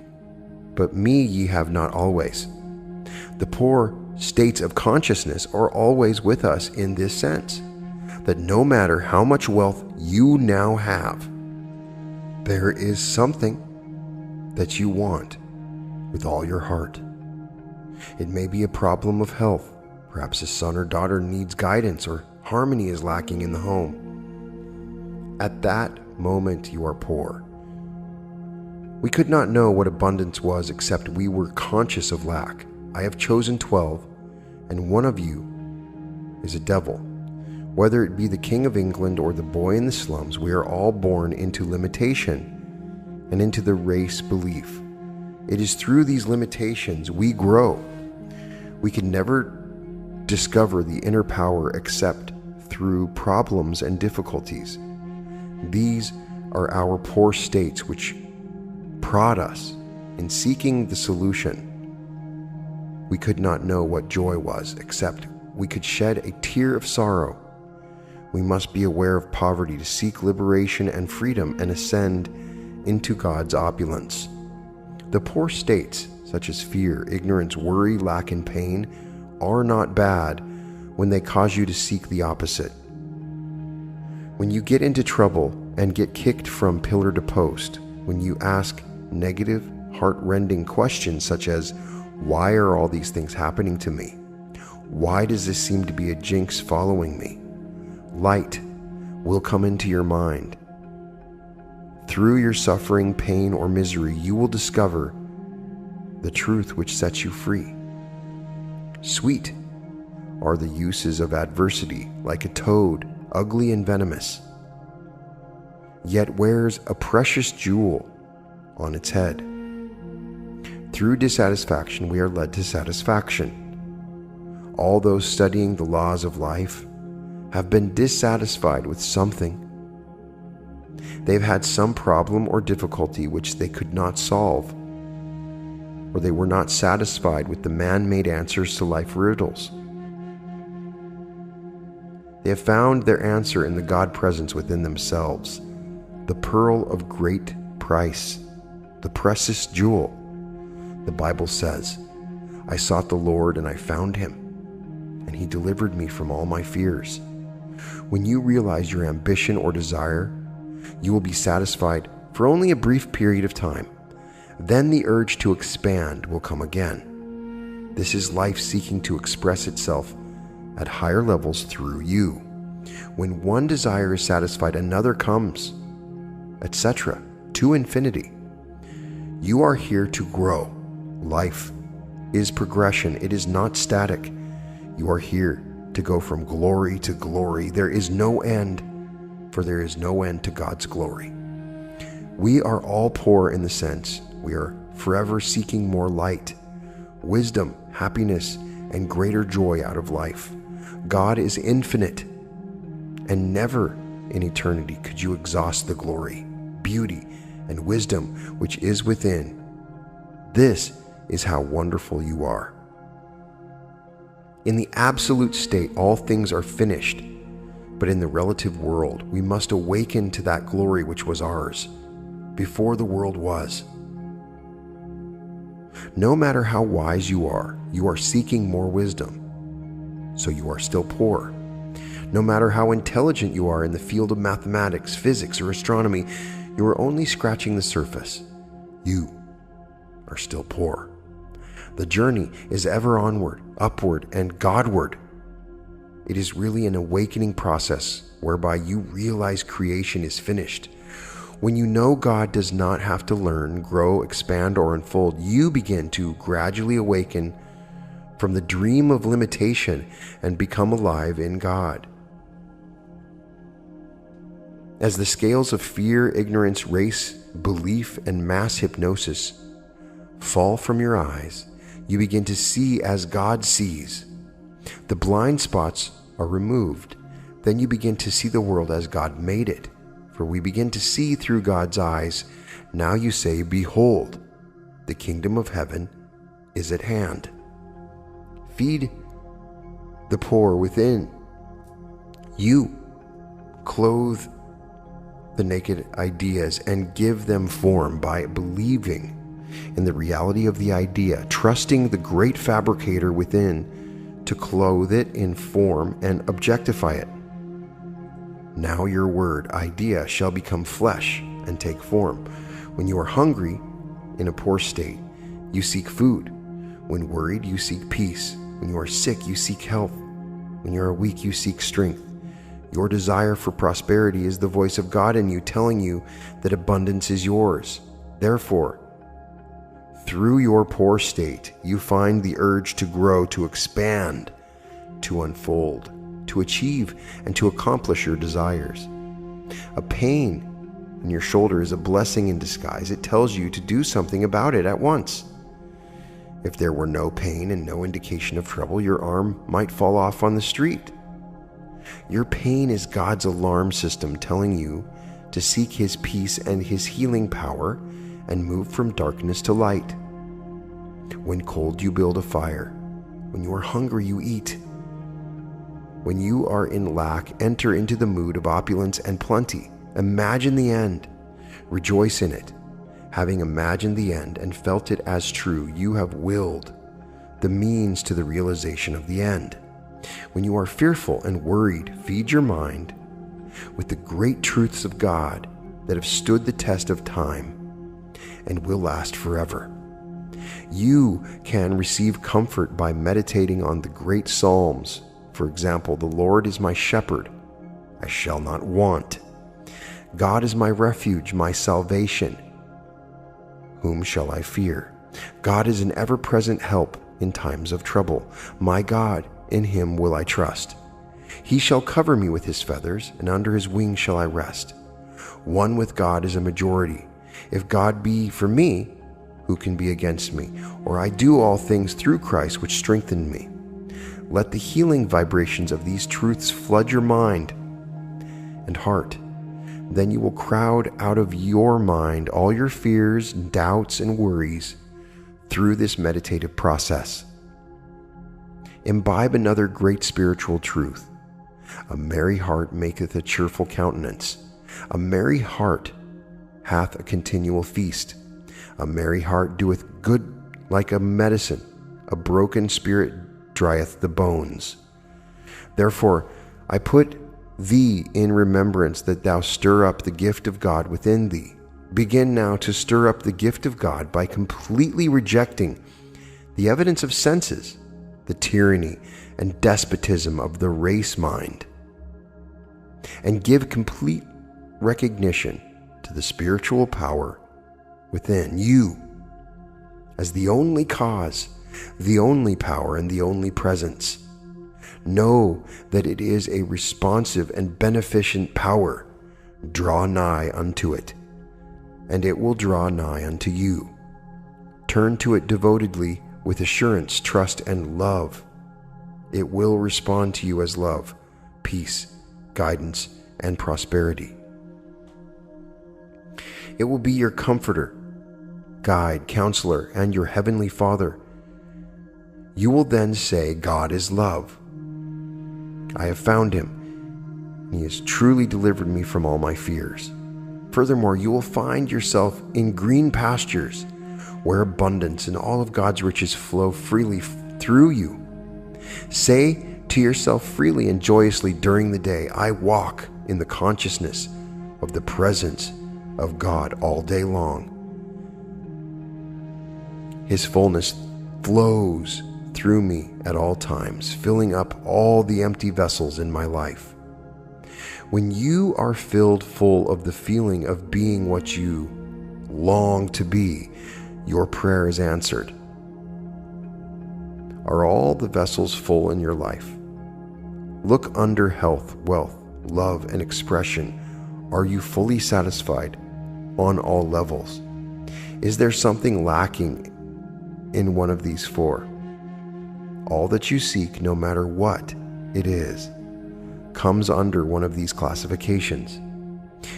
but me ye have not always." The poor states of consciousness are always with us in this sense, that no matter how much wealth you now have, there is something that you want with all your heart. It may be a problem of health, Perhaps a son or daughter needs guidance, or harmony is lacking in the home. At that moment, you are poor. We could not know what abundance was except we were conscious of lack. I have chosen 12, and one of you is a devil. Whether it be the King of England or the boy in the slums, we are all born into limitation and into the race belief. It is through these limitations we grow. We can never discover the inner power except through problems and difficulties. These are our poor states which prod us in seeking the solution. We could not know what joy was, except we could shed a tear of sorrow. We must be aware of poverty to seek liberation and freedom and ascend into God's opulence. The poor states, such as fear, ignorance, worry, lack, and pain, are not bad when they cause you to seek the opposite. When you get into trouble and get kicked from pillar to post, when you ask negative, heart-rending questions such as, why are all these things happening to me? Why does this seem to be a jinx following me? Light will come into your mind. Through your suffering, pain, or misery, you will discover the truth which sets you free. Sweet are the uses of adversity, like a toad, ugly and venomous, yet wears a precious jewel on its head. Through dissatisfaction, we are led to satisfaction. All those studying the laws of life have been dissatisfied with something. They've had some problem or difficulty which they could not solve, or they were not satisfied with the man-made answers to life riddles. They have found their answer in the God presence within themselves, the pearl of great price, the precious jewel. The Bible says, I sought the Lord and I found him, and he delivered me from all my fears. When you realize your ambition or desire, you will be satisfied for only a brief period of time. Then the urge to expand will come again. This is life seeking to express itself at higher levels through you. When one desire is satisfied, another comes, etc., to infinity. You are here to grow. Life is progression. It is not static. You are here to go from glory to glory. There is no end, for there is no end to God's glory. We are all poor in the sense we are forever seeking more light, wisdom, happiness, and greater joy out of life. God is infinite, and never in eternity could you exhaust the glory, beauty, and wisdom which is within. This is how wonderful you are. In the absolute state, all things are finished, but in the relative world, we must awaken to that glory which was ours before the world was. No matter how wise you are seeking more wisdom, so you are still poor. No matter how intelligent you are in the field of mathematics, physics, or astronomy, you are only scratching the surface. You are still poor. The journey is ever onward, upward, and Godward. It is really an awakening process whereby you realize creation is finished. When you know God does not have to learn, grow, expand, or unfold, you begin to gradually awaken from the dream of limitation and become alive in God. As the scales of fear, ignorance, race, belief, and mass hypnosis fall from your eyes, you begin to see as God sees. The blind spots are removed. Then you begin to see the world as God made it. For we begin to see through God's eyes. Now you say, behold, the kingdom of heaven is at hand. Feed the poor within. You clothe the naked ideas and give them form by believing in the reality of the idea, trusting the great fabricator within to clothe it in form and objectify it. Now your word, idea, shall become flesh and take form. When you are hungry, in a poor state, you seek food. When worried, you seek peace. When you are sick, you seek health. When you are weak, you seek strength. Your desire for prosperity is the voice of God in you, telling you that abundance is yours. Therefore, through your poor state, you find the urge to grow, to expand, to unfold, to achieve, and to accomplish your desires. A pain in your shoulder is a blessing in disguise. It tells you to do something about it at once. If there were no pain and no indication of trouble, your arm might fall off on the street. Your pain is God's alarm system telling you to seek His peace and His healing power and move from darkness to light. When cold, you build a fire. When you are hungry, you eat. When you are in lack, enter into the mood of opulence and plenty. Imagine the end. Rejoice in it. Having imagined the end and felt it as true, you have willed the means to the realization of the end. When you are fearful and worried, feed your mind with the great truths of God that have stood the test of time and will last forever. You can receive comfort by meditating on the great Psalms. For example, the Lord is my shepherd, I shall not want. God is my refuge, my salvation. Whom shall I fear? God is an ever-present help in times of trouble. My God, in Him will I trust. He shall cover me with His feathers, and under His wings shall I rest. One with God is a majority. If God be for me, who can be against me? Or I do all things through Christ, which strengthened me. Let the healing vibrations of these truths flood your mind and heart. Then you will crowd out of your mind all your fears, doubts, and worries through this meditative process. Imbibe another great spiritual truth. A merry heart maketh a cheerful countenance. A merry heart hath a continual feast. A merry heart doeth good like a medicine. A broken spirit drieth the bones. Therefore, I put thee in remembrance that thou stir up the gift of God within thee. Begin now to stir up the gift of God by completely rejecting the evidence of senses, the tyranny and despotism of the race mind, and give complete recognition to the spiritual power within you as the only cause, the only power, and the only presence. Know that it is a responsive and beneficent power. Draw nigh unto it, and it will draw nigh unto you. Turn to it devotedly with assurance, trust, and love. It will respond to you as love, peace, guidance, and prosperity. It will be your comforter, guide, counselor, and your heavenly Father. You will then say, God is love. I have found Him, and He has truly delivered me from all my fears. Furthermore, you will find yourself in green pastures, where abundance and all of God's riches flow freely through you. Say to yourself freely and joyously during the day, I walk in the consciousness of the presence of God all day long. His fullness flows through me at all times, filling up all the empty vessels in my life. When you are filled full of the feeling of being what you long to be, your prayer is answered. Are all the vessels full in your life? Look under health, wealth, love, and expression. Are you fully satisfied on all levels? Is there something lacking in one of these four? All that you seek, no matter what it is, comes under one of these classifications.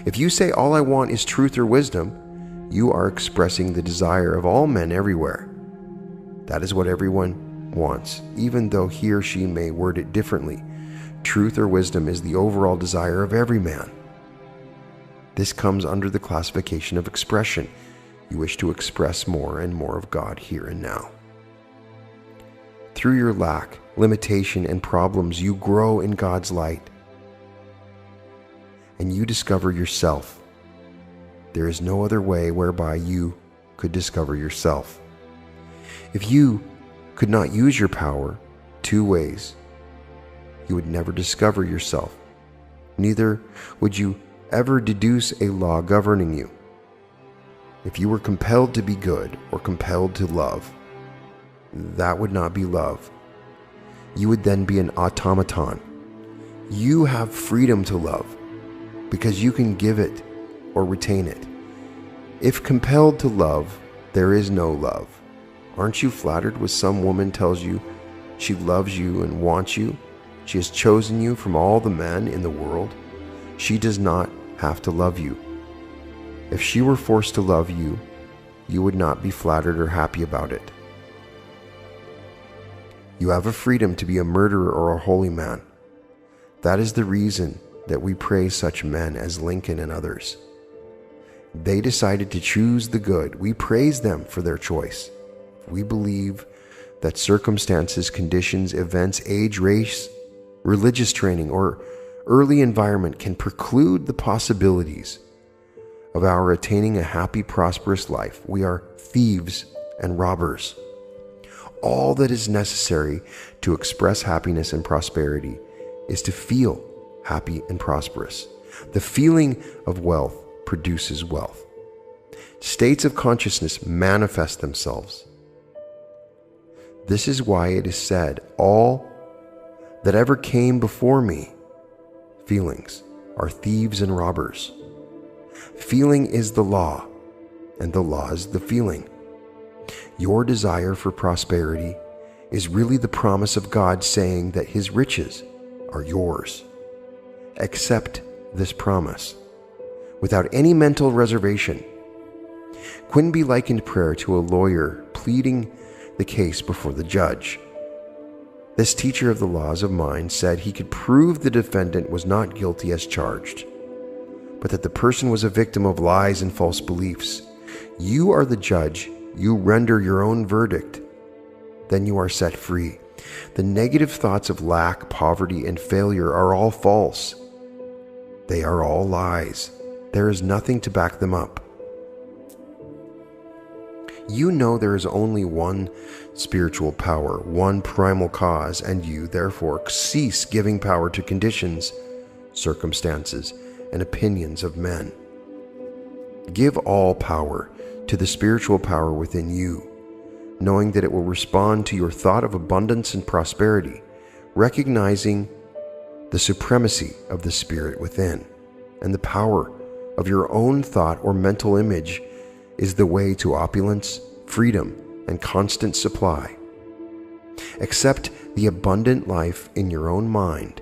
If you say all I want is truth or wisdom, you are expressing the desire of all men everywhere. That is what everyone wants, even though he or she may word it differently. Truth or wisdom is the overall desire of every man. This comes under the classification of expression. You wish to express more and more of God here and now. Through your lack, limitation, and problems, you grow in God's light, and you discover yourself. There is no other way whereby you could discover yourself. If you could not use your power two ways. You would never discover yourself. Neither would you ever deduce a law governing you. If you were compelled to be good or compelled to love, that would not be love. You would then be an automaton. You have freedom to love because you can give it or retain it. If compelled to love, there is no love. Aren't you flattered when some woman tells you she loves you and wants you? She has chosen you from all the men in the world. She does not have to love you. If she were forced to love you, you would not be flattered or happy about it. You have a freedom to be a murderer or a holy man. That is the reason that we praise such men as Lincoln and others. They decided to choose the good. We praise them for their choice. We believe that circumstances, conditions, events, age, race, religious training, or early environment can preclude the possibilities of our attaining a happy, prosperous life. We are thieves and robbers. All that is necessary to express happiness and prosperity is to feel happy and prosperous. The feeling of wealth produces wealth. States of consciousness manifest themselves. This is why it is said, all that ever came before me, feelings, are thieves and robbers. Feeling is the law, and the law is the feeling. Your desire for prosperity is really the promise of God saying that His riches are yours. Accept this promise without any mental reservation. Quinby likened prayer to a lawyer pleading the case before the judge. This teacher of the laws of mind said he could prove the defendant was not guilty as charged, but that the person was a victim of lies and false beliefs. You are the judge. You render your own verdict. Then you are set free. The negative thoughts of lack, poverty, and failure are all false. They are all lies. There is nothing to back them up. You know there is only one spiritual power, one primal cause, and you, therefore, cease giving power to conditions, circumstances, and opinions of men. Give all power to the spiritual power within you, knowing that it will respond to your thought of abundance and prosperity, recognizing the supremacy of the spirit within, and the power of your own thought or mental image is the way to opulence, freedom, and constant supply. Accept the abundant life in your own mind.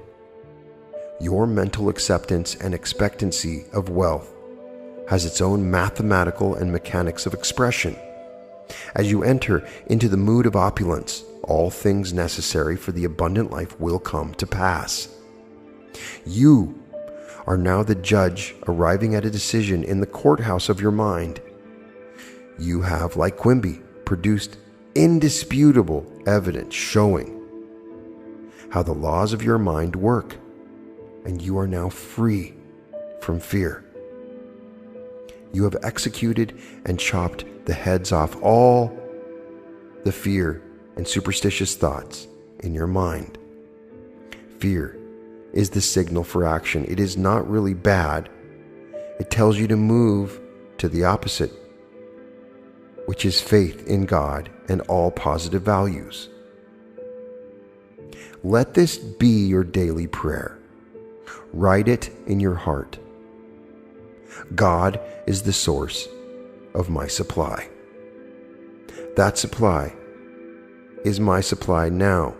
Your mental acceptance and expectancy of wealth has its own mathematical and mechanics of expression. As you enter into the mood of opulence, all things necessary for the abundant life will come to pass. You are now the judge arriving at a decision in the courthouse of your mind. You have, like Quimby, produced indisputable evidence showing how the laws of your mind work, and you are now free from fear. You have executed and chopped the heads off all the fear and superstitious thoughts in your mind. Fear is the signal for action. It is not really bad. It tells you to move to the opposite, which is faith in God and all positive values. Let this be your daily prayer. Write it in your heart. God is the source of my supply. That supply is my supply now.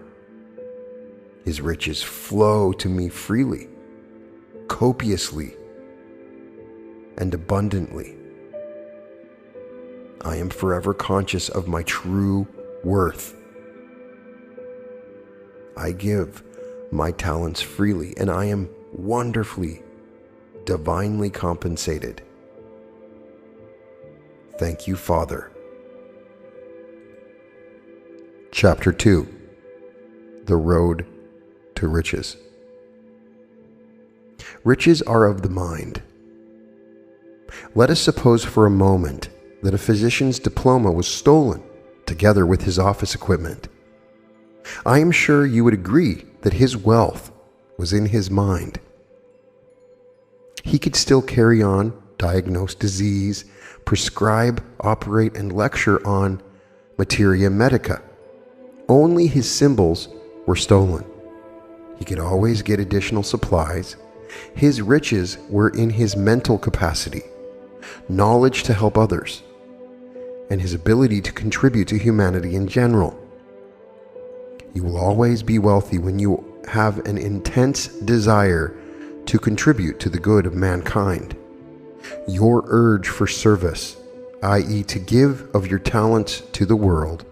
His riches flow to me freely, copiously, and abundantly. I am forever conscious of my true worth. I give my talents freely, and I am wonderfully, divinely compensated. Thank you, Father. Chapter 2. The Road to Riches. Riches are of the mind. Let us suppose for a moment that a physician's diploma was stolen together with his office equipment. I am sure you would agree that his wealth was in his mind. He could still carry on, diagnose disease, prescribe, operate, and lecture on materia medica. Only his symbols were stolen. He could always get additional supplies. His riches were in his mental capacity, knowledge to help others, and his ability to contribute to humanity in general. You will always be wealthy when you have an intense desire to contribute to the good of mankind. Your urge for service, i.e., to give of your talents to the world,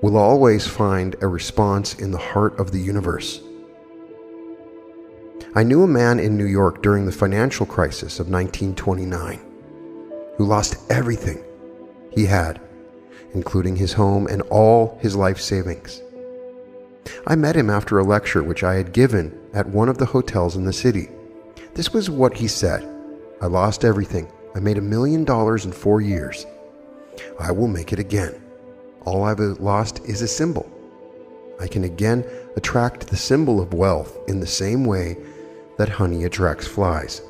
will always find a response in the heart of the universe. I knew a man in New York during the financial crisis of 1929 who lost everything he had, including his home and all his life savings. I met him after a lecture which I had given at one of the hotels in the city. This was what he said: "I lost everything. I made $1 million in 4 years. I will make it again. All I've lost is a symbol. I can again attract the symbol of wealth in the same way that honey attracts flies."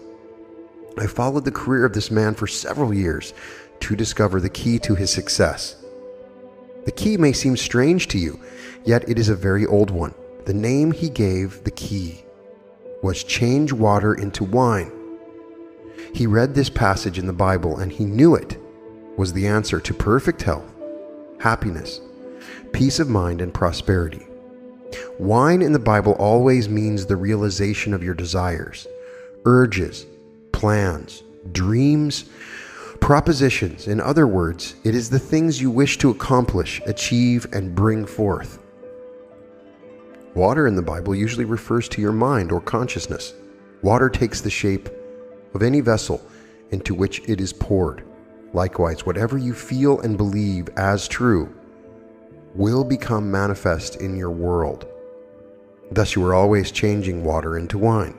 I followed the career of this man for several years to discover the key to his success. The key may seem strange to you, yet it is a very old one. The name he gave the key was change water into wine. He read this passage in the Bible and he knew it was the answer to perfect health, happiness, peace of mind, and prosperity. Wine in the Bible always means the realization of your desires, urges, plans, dreams, propositions. In other words, it is the things you wish to accomplish, achieve, and bring forth. Water in the Bible usually refers to your mind or consciousness. Water takes the shape of any vessel into which it is poured. Likewise, whatever you feel and believe as true will become manifest in your world. Thus, you are always changing water into wine.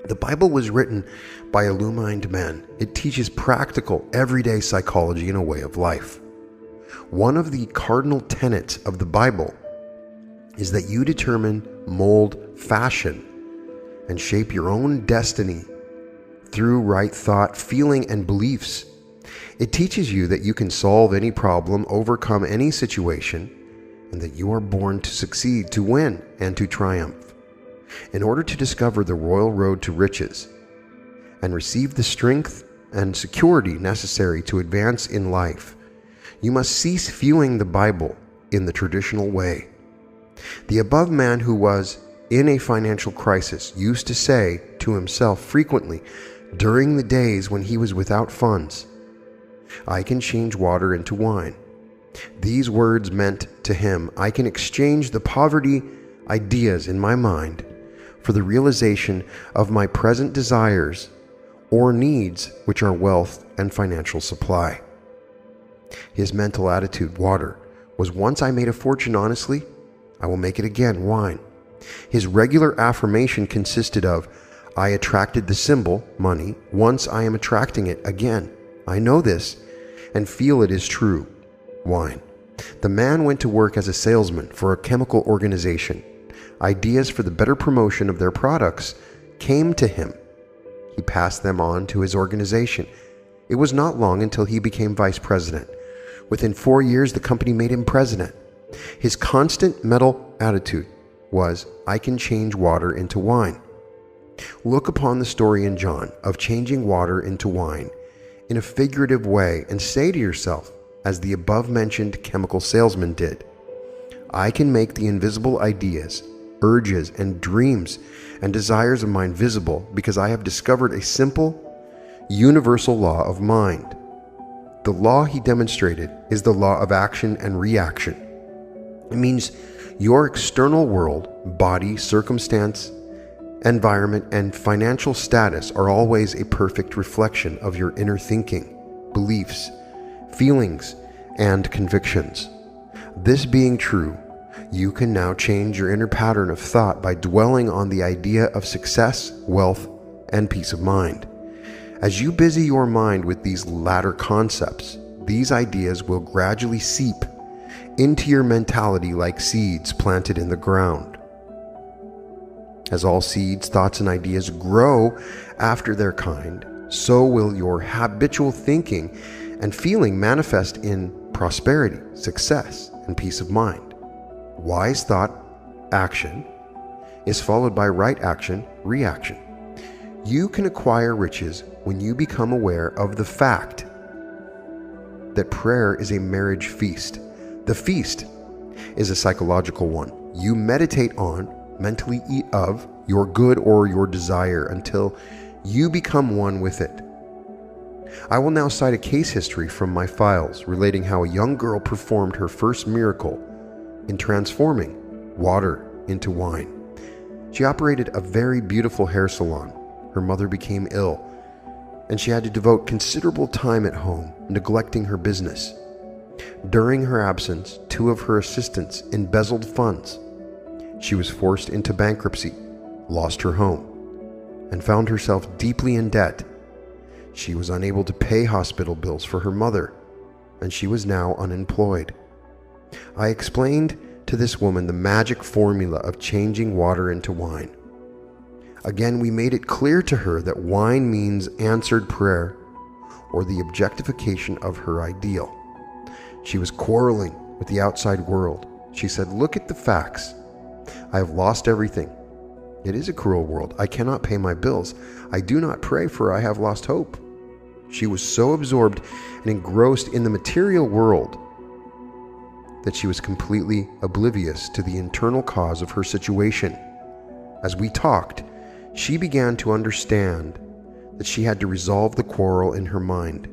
The Bible was written by illumined men. It teaches practical, everyday psychology and a way of life. One of the cardinal tenets of the Bible is that you determine, mold, fashion, and shape your own destiny through right thought, feeling, and beliefs. It teaches you that you can solve any problem, overcome any situation, and that you are born to succeed, to win, and to triumph. In order to discover the royal road to riches and receive the strength and security necessary to advance in life, you must cease viewing the Bible in the traditional way. The above man, who was in a financial crisis, used to say to himself frequently during the days when he was without funds, "I can change water into wine." These words meant to him, I can exchange the poverty ideas in my mind for the realization of my present desires or needs, which are wealth and financial supply. His mental attitude, water, was, once I made a fortune honestly, I will make it again, wine. His regular affirmation consisted of, I attracted the symbol, money, once I am attracting it again. I know this and feel it is true, wine. The man went to work as a salesman for a chemical organization. Ideas for the better promotion of their products came to him. He passed them on to his organization. It was not long until he became vice president. Within 4 years, the company made him president. His constant mental attitude was, I can change water into wine. Look upon the story in John of changing water into wine in a figurative way and say to yourself, as the above-mentioned chemical salesman did, I can make the invisible ideas, urges, and dreams and desires of mine visible because I have discovered a simple, universal law of mind. The law he demonstrated is the law of action and reaction. It means your external world, body, circumstance, environment, and financial status are always a perfect reflection of your inner thinking, beliefs, feelings, and convictions. This being true, you can now change your inner pattern of thought by dwelling on the idea of success, wealth, and peace of mind. As you busy your mind with these latter concepts, these ideas will gradually seep into your mentality like seeds planted in the ground. As all seeds, thoughts, and ideas grow after their kind, so will your habitual thinking and feeling manifest in prosperity, success, and peace of mind. Wise thought, action, is followed by right action, reaction. You can acquire riches when you become aware of the fact that prayer is a marriage feast. The feast is a psychological one. You meditate on, mentally eat of, your good or your desire until you become one with it. I will now cite a case history from my files relating how a young girl performed her first miracle in transforming water into wine. She operated a very beautiful hair salon. Her mother became ill, and she had to devote considerable time at home, neglecting her business. During her absence, 2 of her assistants embezzled funds. She was forced into bankruptcy, lost her home, and found herself deeply in debt. She was unable to pay hospital bills for her mother, and she was now unemployed. I explained to this woman the magic formula of changing water into wine. Again, we made it clear to her that wine means answered prayer or the objectification of her ideal. She was quarreling with the outside world. She said, "Look at the facts. I have lost everything. It is a cruel world. I cannot pay my bills. I do not pray, for I have lost hope." She was so absorbed and engrossed in the material world that she was completely oblivious to the internal cause of her situation. As we talked, she began to understand that she had to resolve the quarrel in her mind.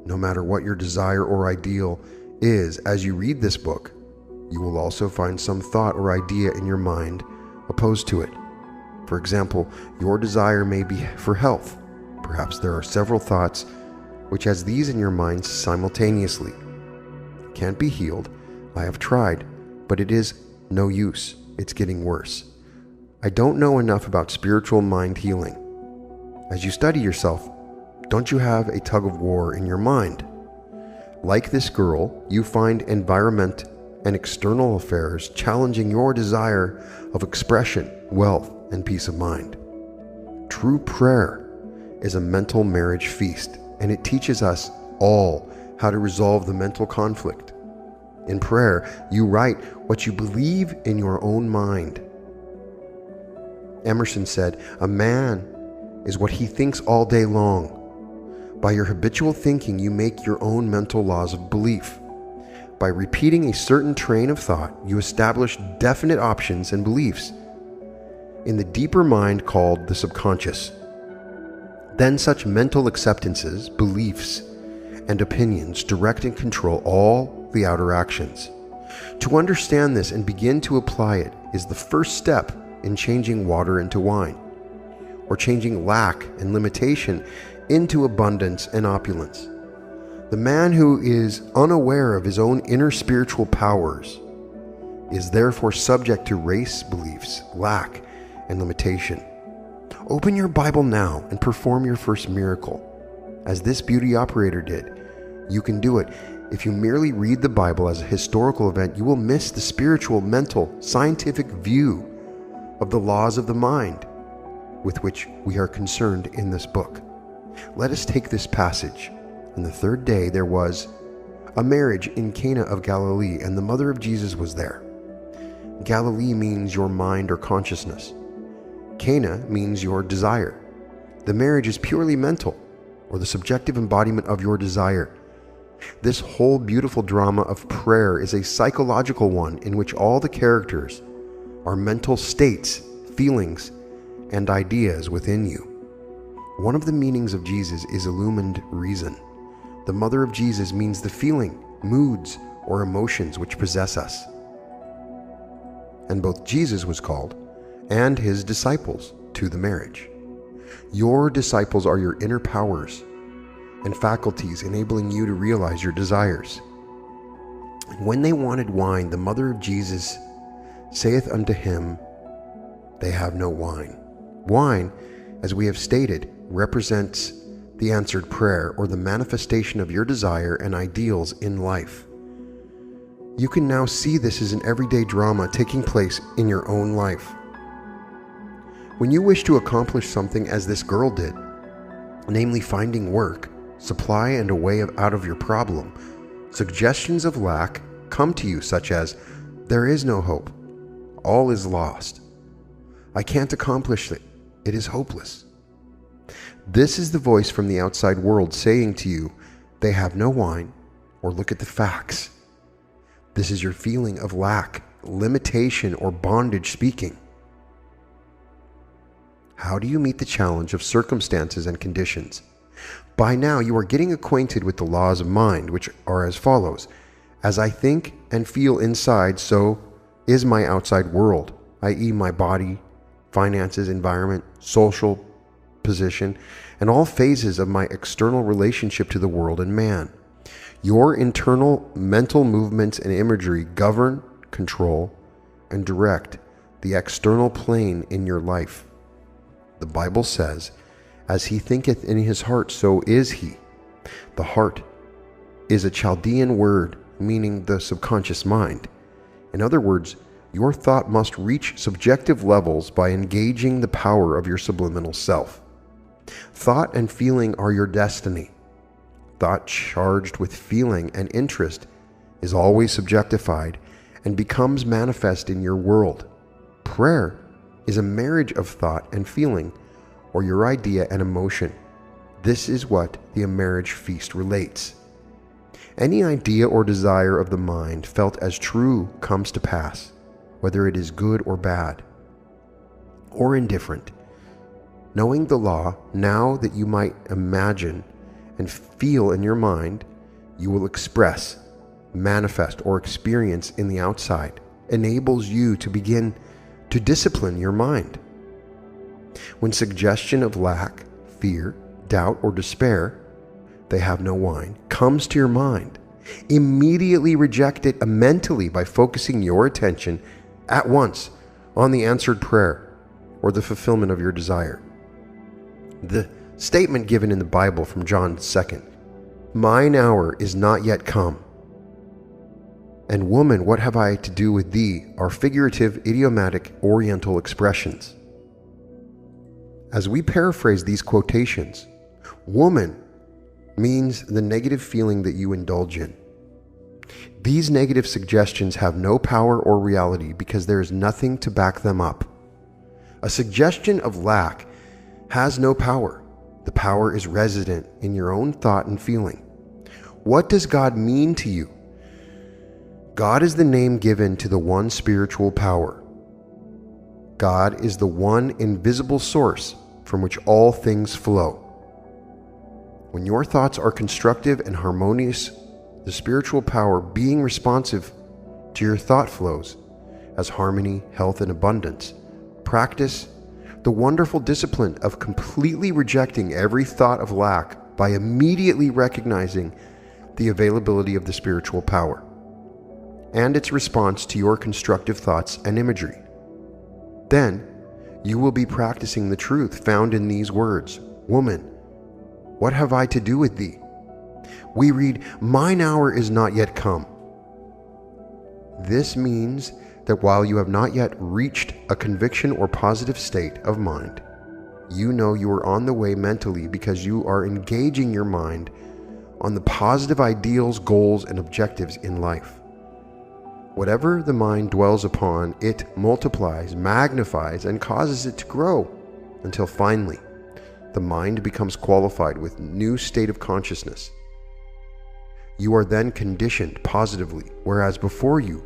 No matter what your desire or ideal is, as you read this book, you will also find some thought or idea in your mind opposed to it. For example, your desire may be for health. Perhaps there are several thoughts which has these in your mind simultaneously. Can't be healed. I have tried, but it is no use. It's getting worse. I don't know enough about spiritual mind healing. As you study yourself, don't you have a tug of war in your mind? Like this girl, you find environment and external affairs challenging your desire of expression, wealth, and peace of mind. True prayer is a mental marriage feast, and it teaches us all how to resolve the mental conflict. In prayer, you write what you believe in your own mind. Emerson said, "A man is what he thinks all day long. By your habitual thinking, you make your own mental laws of belief. By repeating a certain train of thought, you establish definite options and beliefs in the deeper mind called the subconscious. Then such mental acceptances, beliefs, and opinions direct and control all the outer actions. To understand this and begin to apply it is the first step in changing water into wine, or changing lack and limitation into abundance and opulence. The man who is unaware of his own inner spiritual powers is therefore subject to race beliefs, lack, and limitation. Open your Bible now and perform your first miracle. As this beauty operator did, you can do it. If you merely read the Bible as a historical event, you will miss the spiritual, mental, scientific view of the laws of the mind with which we are concerned in this book. Let us take this passage. On the 3rd day there was a marriage in Cana of Galilee, and the mother of Jesus was there. Galilee means your mind or consciousness. Cana means your desire. The marriage is purely mental, or the subjective embodiment of your desire. This whole beautiful drama of prayer is a psychological one in which all the characters are mental states, feelings, and ideas within you. One of the meanings of Jesus is illumined reason. The mother of Jesus means the feeling, moods, or emotions which possess us. And both Jesus was called and his disciples to the marriage. Your disciples are your inner powers and faculties enabling you to realize your desires. And when they wanted wine, the mother of Jesus saith unto him, They have no wine. Wine, as we have stated, represents the answered prayer or the manifestation of your desire and ideals in life. You can now see this as an everyday drama taking place in your own life. When you wish to accomplish something as this girl did, namely finding work, supply and a way out of your problem, suggestions of lack come to you such as, there is no hope, all is lost, I can't accomplish it, it is hopeless. This is the voice from the outside world saying to you, they have no wine, or look at the facts. This is your feeling of lack, limitation, or bondage speaking. How do you meet the challenge of circumstances and conditions? By now you are getting acquainted with the laws of mind, which are as follows. As I think and feel inside, so is my outside world, i.e. my body, finances, environment, social position, and all phases of my external relationship to the world and man. Your internal mental movements and imagery govern, control, and direct the external plane in your life. The Bible says, as he thinketh in his heart, so is he. The heart is a Chaldean word meaning the subconscious mind. In other words, your thought must reach subjective levels by engaging the power of your subliminal self. Thought and feeling are your destiny. Thought charged with feeling and interest is always subjectified and becomes manifest in your world. Prayer is a marriage of thought and feeling, or your idea and emotion. This is what the marriage feast relates. Any idea or desire of the mind felt as true comes to pass, whether it is good or bad, or indifferent. Knowing the law, now that you might imagine and feel in your mind, you will express, manifest, or experience in the outside, enables you to begin to discipline your mind. When suggestion of lack, fear, doubt, or despair, they have no wine, comes to your mind, immediately reject it mentally by focusing your attention at once on the answered prayer or the fulfillment of your desire. The statement given in the Bible from John 2, mine hour is not yet come, and woman, what have I to do with thee, are figurative, idiomatic, oriental expressions. As we paraphrase these quotations, woman means the negative feeling that you indulge in. These negative suggestions have no power or reality because there is nothing to back them up. A suggestion of lack has no power. The power is resident in your own thought and feeling. What does God mean to you? God is the name given to the one spiritual power. God is the one invisible source from which all things flow. When your thoughts are constructive and harmonious, the spiritual power being responsive to your thought flows as harmony, health, and abundance, practice the wonderful discipline of completely rejecting every thought of lack by immediately recognizing the availability of the spiritual power and its response to your constructive thoughts and imagery. Then you will be practicing the truth found in these words, woman, what have I to do with thee? We read, mine hour is not yet come. This means that while you have not yet reached a conviction or positive state of mind, you know you are on the way mentally because you are engaging your mind on the positive ideals, goals, and objectives in life. Whatever the mind dwells upon, it multiplies, magnifies, and causes it to grow until finally the mind becomes qualified with new state of consciousness. You are then conditioned positively, whereas before you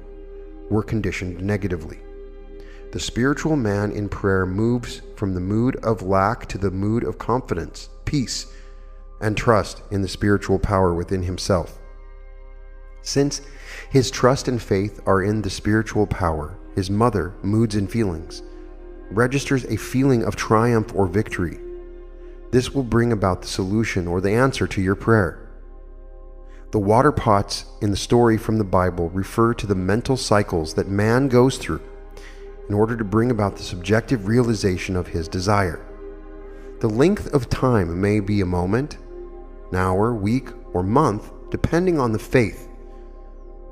were conditioned negatively. The spiritual man in prayer moves from the mood of lack to the mood of confidence, peace, and trust in the spiritual power within himself. Since his trust and faith are in the spiritual power, his mother, moods and feelings, registers a feeling of triumph or victory. This will bring about the solution or the answer to your prayer. The water pots in the story from the Bible refer to the mental cycles that man goes through in order to bring about the subjective realization of his desire. The length of time may be a moment, an hour, week, or month, depending on the faith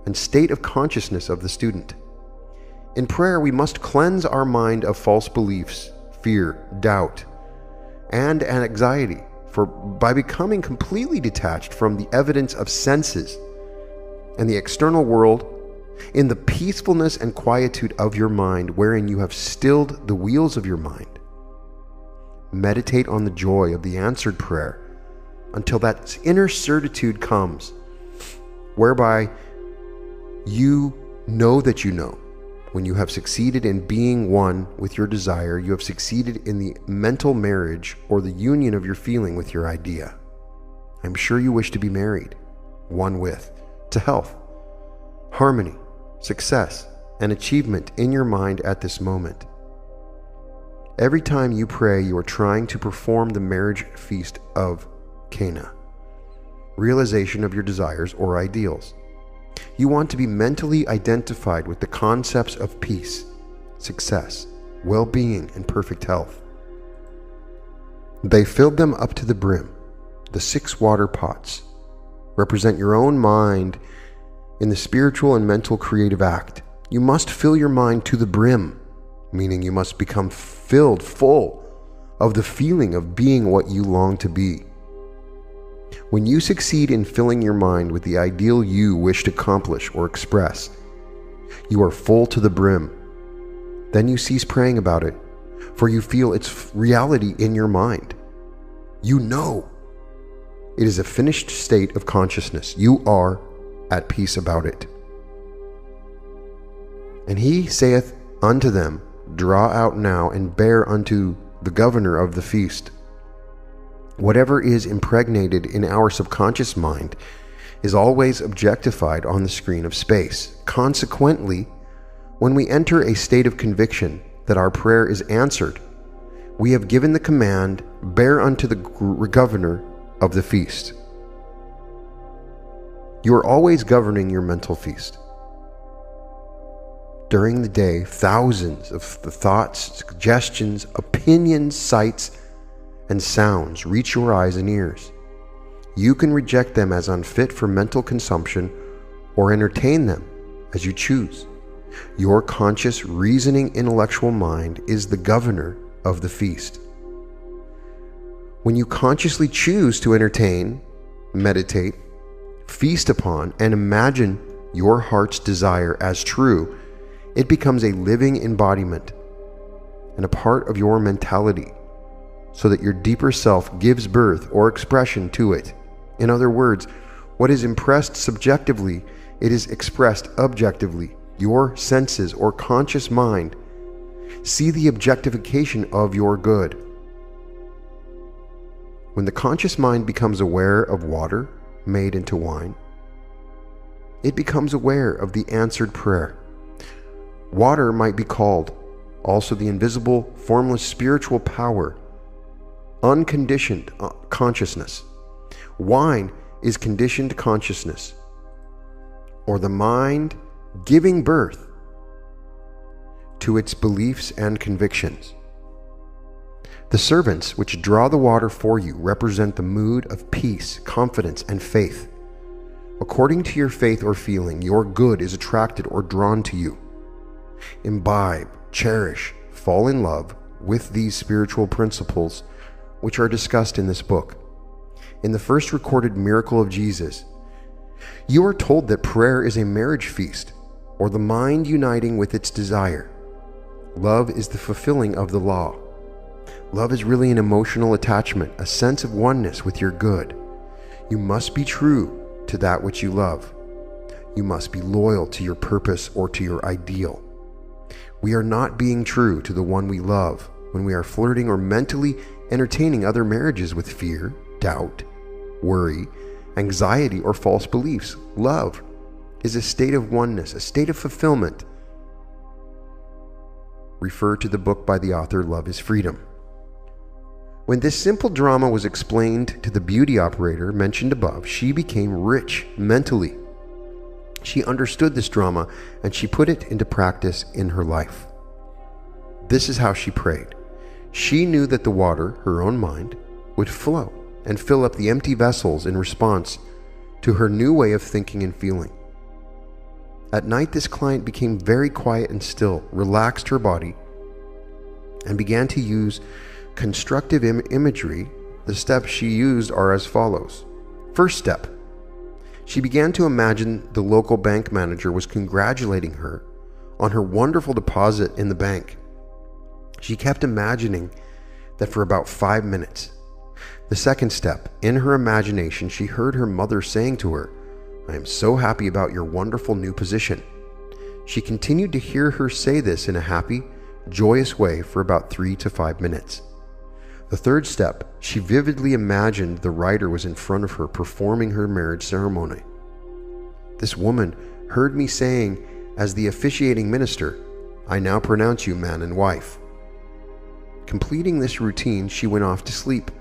and state of consciousness of the student. In prayer, we must cleanse our mind of false beliefs, fear, doubt, and anxiety, for by becoming completely detached from the evidence of senses and the external world, in the peacefulness and quietude of your mind, wherein you have stilled the wheels of your mind, meditate on the joy of the answered prayer until that inner certitude comes, whereby you know that you know. When you have succeeded in being one with your desire, you have succeeded in the mental marriage or the union of your feeling with your idea. I'm sure you wish to be married, one with, to health, harmony, success, and achievement in your mind at this moment. Every time you pray, you are trying to perform the marriage feast of Cana, realization of your desires or ideals. You want to be mentally identified with the concepts of peace, success, well-being, and perfect health. They filled them up to the brim. The 6 water pots represent your own mind in the spiritual and mental creative act. You must fill your mind to the brim, meaning you must become filled full of the feeling of being what you long to be. When you succeed in filling your mind with the ideal you wish to accomplish or express, you are full to the brim. Then you cease praying about it, for you feel its reality in your mind. You know it is a finished state of consciousness. You are at peace about it. And he saith unto them, Draw out now and bear unto the governor of the feast. Whatever is impregnated in our subconscious mind is always objectified on the screen of space. Consequently, when we enter a state of conviction that our prayer is answered, we have given the command, Bear unto the governor of the feast. You are always governing your mental feast. During the day, thousands of the thoughts, suggestions, opinions, sights, and sounds reach your eyes and ears. You can reject them as unfit for mental consumption or entertain them as you choose. Your conscious, reasoning, intellectual mind is the governor of the feast. When you consciously choose to entertain, meditate, feast upon, and imagine your heart's desire as true, it becomes a living embodiment and a part of your mentality, so that your deeper self gives birth or expression to it. In other words, what is impressed subjectively, it is expressed objectively. Your senses or conscious mind see the objectification of your good. When the conscious mind becomes aware of water made into wine, it becomes aware of the answered prayer. Water might be called also the invisible, formless spiritual power, unconditioned consciousness. Wine is conditioned consciousness, or the mind giving birth to its beliefs and convictions. The servants which draw the water for you represent the mood of peace, confidence, and faith. According to your faith or feeling, your good is attracted or drawn to you. Imbibe, cherish, fall in love with these spiritual principles which are discussed in this book. In the first recorded miracle of Jesus, you are told that prayer is a marriage feast, or the mind uniting with its desire. Love is the fulfilling of the law. Love is really an emotional attachment, a sense of oneness with your good. You must be true to that which you love. You must be loyal to your purpose or to your ideal. We are not being true to the one we love when we are flirting or mentally entertaining other marriages with fear, doubt, worry, anxiety, or false beliefs. Love is a state of oneness, a state of fulfillment. Refer to the book by the author, Love is Freedom. When this simple drama was explained to the beauty operator mentioned above, she became rich mentally. She understood this drama and she put it into practice in her life. This is how she prayed. She knew that the water, her own mind, would flow and fill up the empty vessels in response to her new way of thinking and feeling. At night, this client became very quiet and still, relaxed her body, and began to use constructive imagery. The steps she used are as follows. First step, she began to imagine the local bank manager was congratulating her on her wonderful deposit in the bank. She kept imagining that for about 5 minutes. The second step, in her imagination, she heard her mother saying to her, "I am so happy about your wonderful new position." She continued to hear her say this in a happy, joyous way for about 3 to 5 minutes. The third step, she vividly imagined the writer was in front of her performing her marriage ceremony. This woman heard me saying, as the officiating minister, "I now pronounce you man and wife." Completing this routine, she went off to sleep,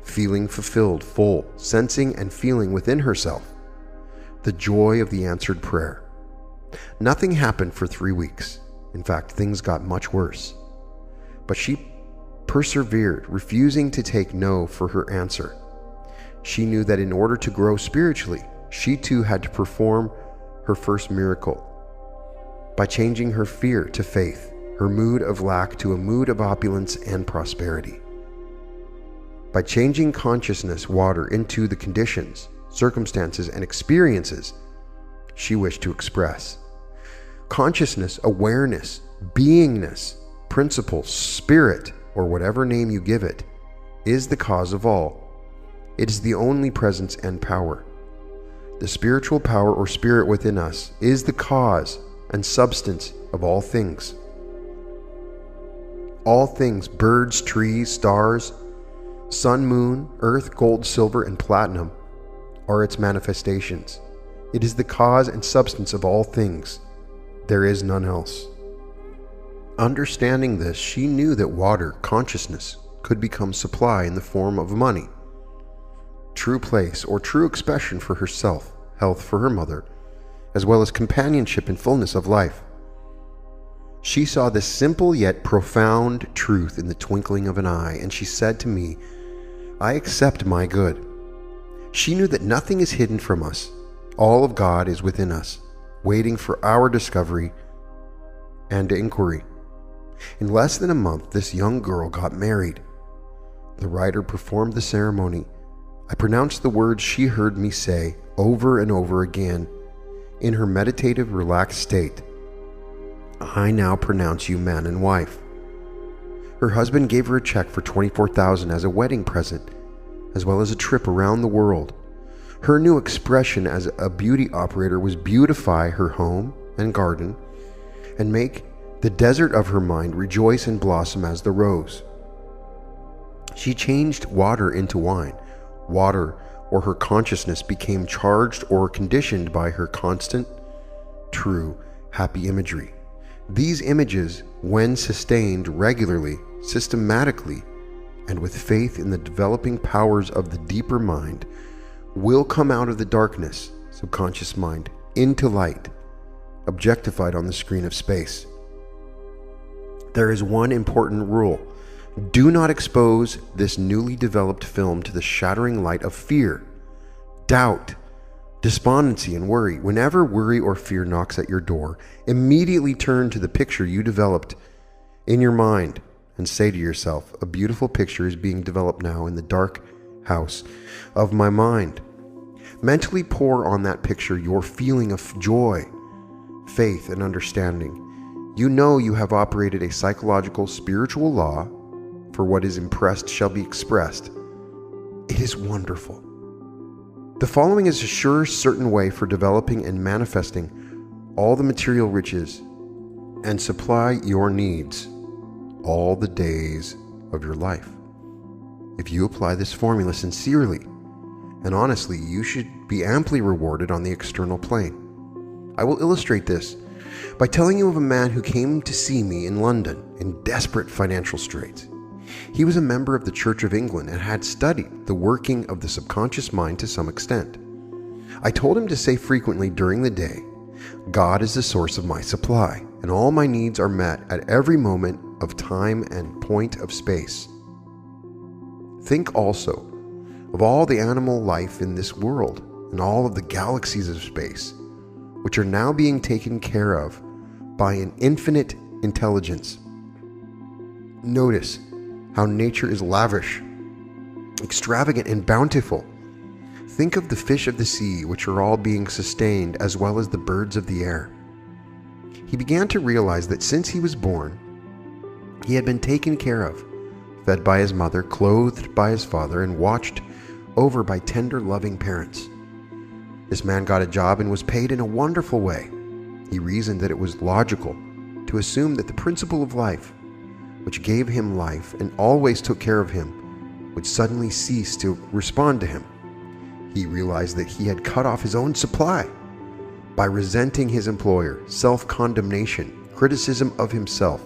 feeling fulfilled, full, sensing and feeling within herself the joy of the answered prayer. Nothing happened for 3 weeks. In fact, things got much worse. But she persevered, refusing to take no for her answer. She knew that in order to grow spiritually, she too had to perform her first miracle by changing her fear to faith, her mood of lack to a mood of opulence and prosperity. By changing consciousness water into the conditions, circumstances, and experiences she wished to express. Consciousness, awareness, beingness, principle, spirit, or whatever name you give it, is the cause of all. It is the only presence and power. The spiritual power or spirit within us is the cause and substance of all things. All things, birds, trees, stars, sun, moon, earth, gold, silver, and platinum, are its manifestations. It is the cause and substance of all things. There is none else. Understanding this, she knew that water, consciousness, could become supply in the form of money, true place or true expression for herself, health for her mother, as well as companionship and fullness of life. She saw this simple yet profound truth in the twinkling of an eye, and she said to me, "I accept my good." She knew that nothing is hidden from us. All of God is within us, waiting for our discovery and inquiry. In less than a month, this young girl got married. The writer performed the ceremony. I pronounced the words she heard me say over and over again in her meditative, relaxed state. "I now pronounce you man and wife." Her husband gave her a check for $24,000 as a wedding present, as well as a trip around the world. Her new expression as a beauty operator was beautify her home and garden and make the desert of her mind rejoice and blossom as the rose. She changed water into wine. Water, or her consciousness, became charged or conditioned by her constant, true, happy imagery. These images, when sustained regularly, systematically, and with faith in the developing powers of the deeper mind, will come out of the darkness, subconscious mind, into light, objectified on the screen of space. There is one important rule. Do not expose this newly developed film to the shattering light of fear, doubt, despondency, and worry. Whenever worry or fear knocks at your door, immediately turn to the picture you developed in your mind and say to yourself, "A beautiful picture is being developed now in the dark house of my mind." Mentally pour on that picture your feeling of joy, faith, and understanding. You know you have operated a psychological, spiritual law, for what is impressed shall be expressed. It is wonderful. The following is a sure, certain way for developing and manifesting all the material riches and supply your needs all the days of your life. If you apply this formula sincerely and honestly, you should be amply rewarded on the external plane. I will illustrate this by telling you of a man who came to see me in London in desperate financial straits. He was a member of the Church of England and had studied the working of the subconscious mind to some extent. I told him to say frequently during the day, "God is the source of my supply, and all my needs are met at every moment of time and point of space." Think also of all the animal life in this world and all of the galaxies of space. which are now being taken care of by an infinite intelligence. Notice how nature is lavish, extravagant, and bountiful. Think of the fish of the sea, which are all being sustained, as well as the birds of the air. He began to realize that since he was born, he had been taken care of, fed by his mother, clothed by his father, and watched over by tender, loving parents. This man got a job and was paid in a wonderful way. He reasoned that it was logical to assume that the principle of life, which gave him life and always took care of him, would suddenly cease to respond to him. He realized that he had cut off his own supply by resenting his employer, self-condemnation, criticism of himself,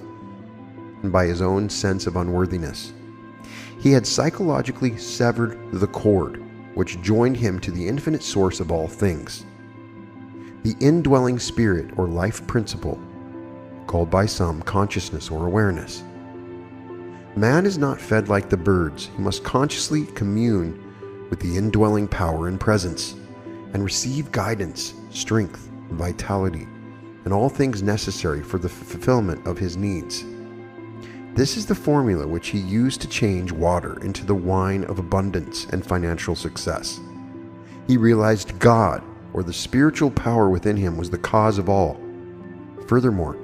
and by his own sense of unworthiness. He had psychologically severed the cord which joined him to the infinite source of all things. The indwelling spirit or life principle, called by some consciousness or awareness. Man is not fed like the birds. He must consciously commune with the indwelling power and presence, and receive guidance, strength, vitality, and all things necessary for the fulfillment of his needs. This is the formula which he used to change water into the wine of abundance and financial success. He realized God, or the spiritual power within him, was the cause of all. Furthermore,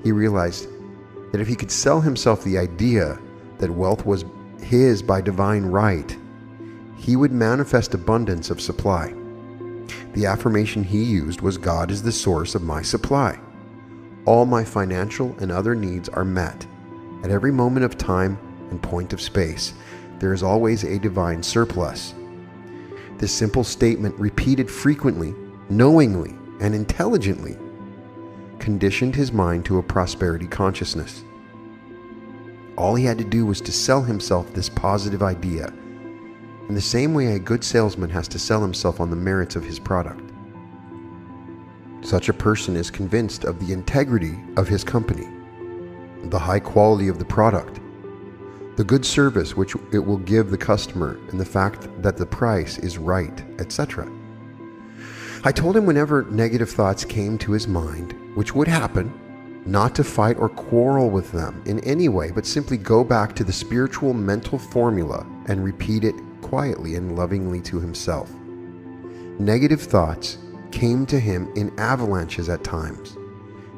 he realized that if he could sell himself the idea that wealth was his by divine right, he would manifest abundance of supply. The affirmation he used was, God is the source of my supply. All my financial and other needs are met. At every moment of time and point of space, there is always a divine surplus. This simple statement, repeated frequently, knowingly, and intelligently, conditioned his mind to a prosperity consciousness. All he had to do was to sell himself this positive idea, in the same way a good salesman has to sell himself on the merits of his product. Such a person is convinced of the integrity of his company, the high quality of the product, the good service which it will give the customer, and the fact that the price is right, etc. I told him whenever negative thoughts came to his mind, which would happen, not to fight or quarrel with them in any way, but simply go back to the spiritual mental formula and repeat it quietly and lovingly to himself. Negative thoughts came to him in avalanches at times,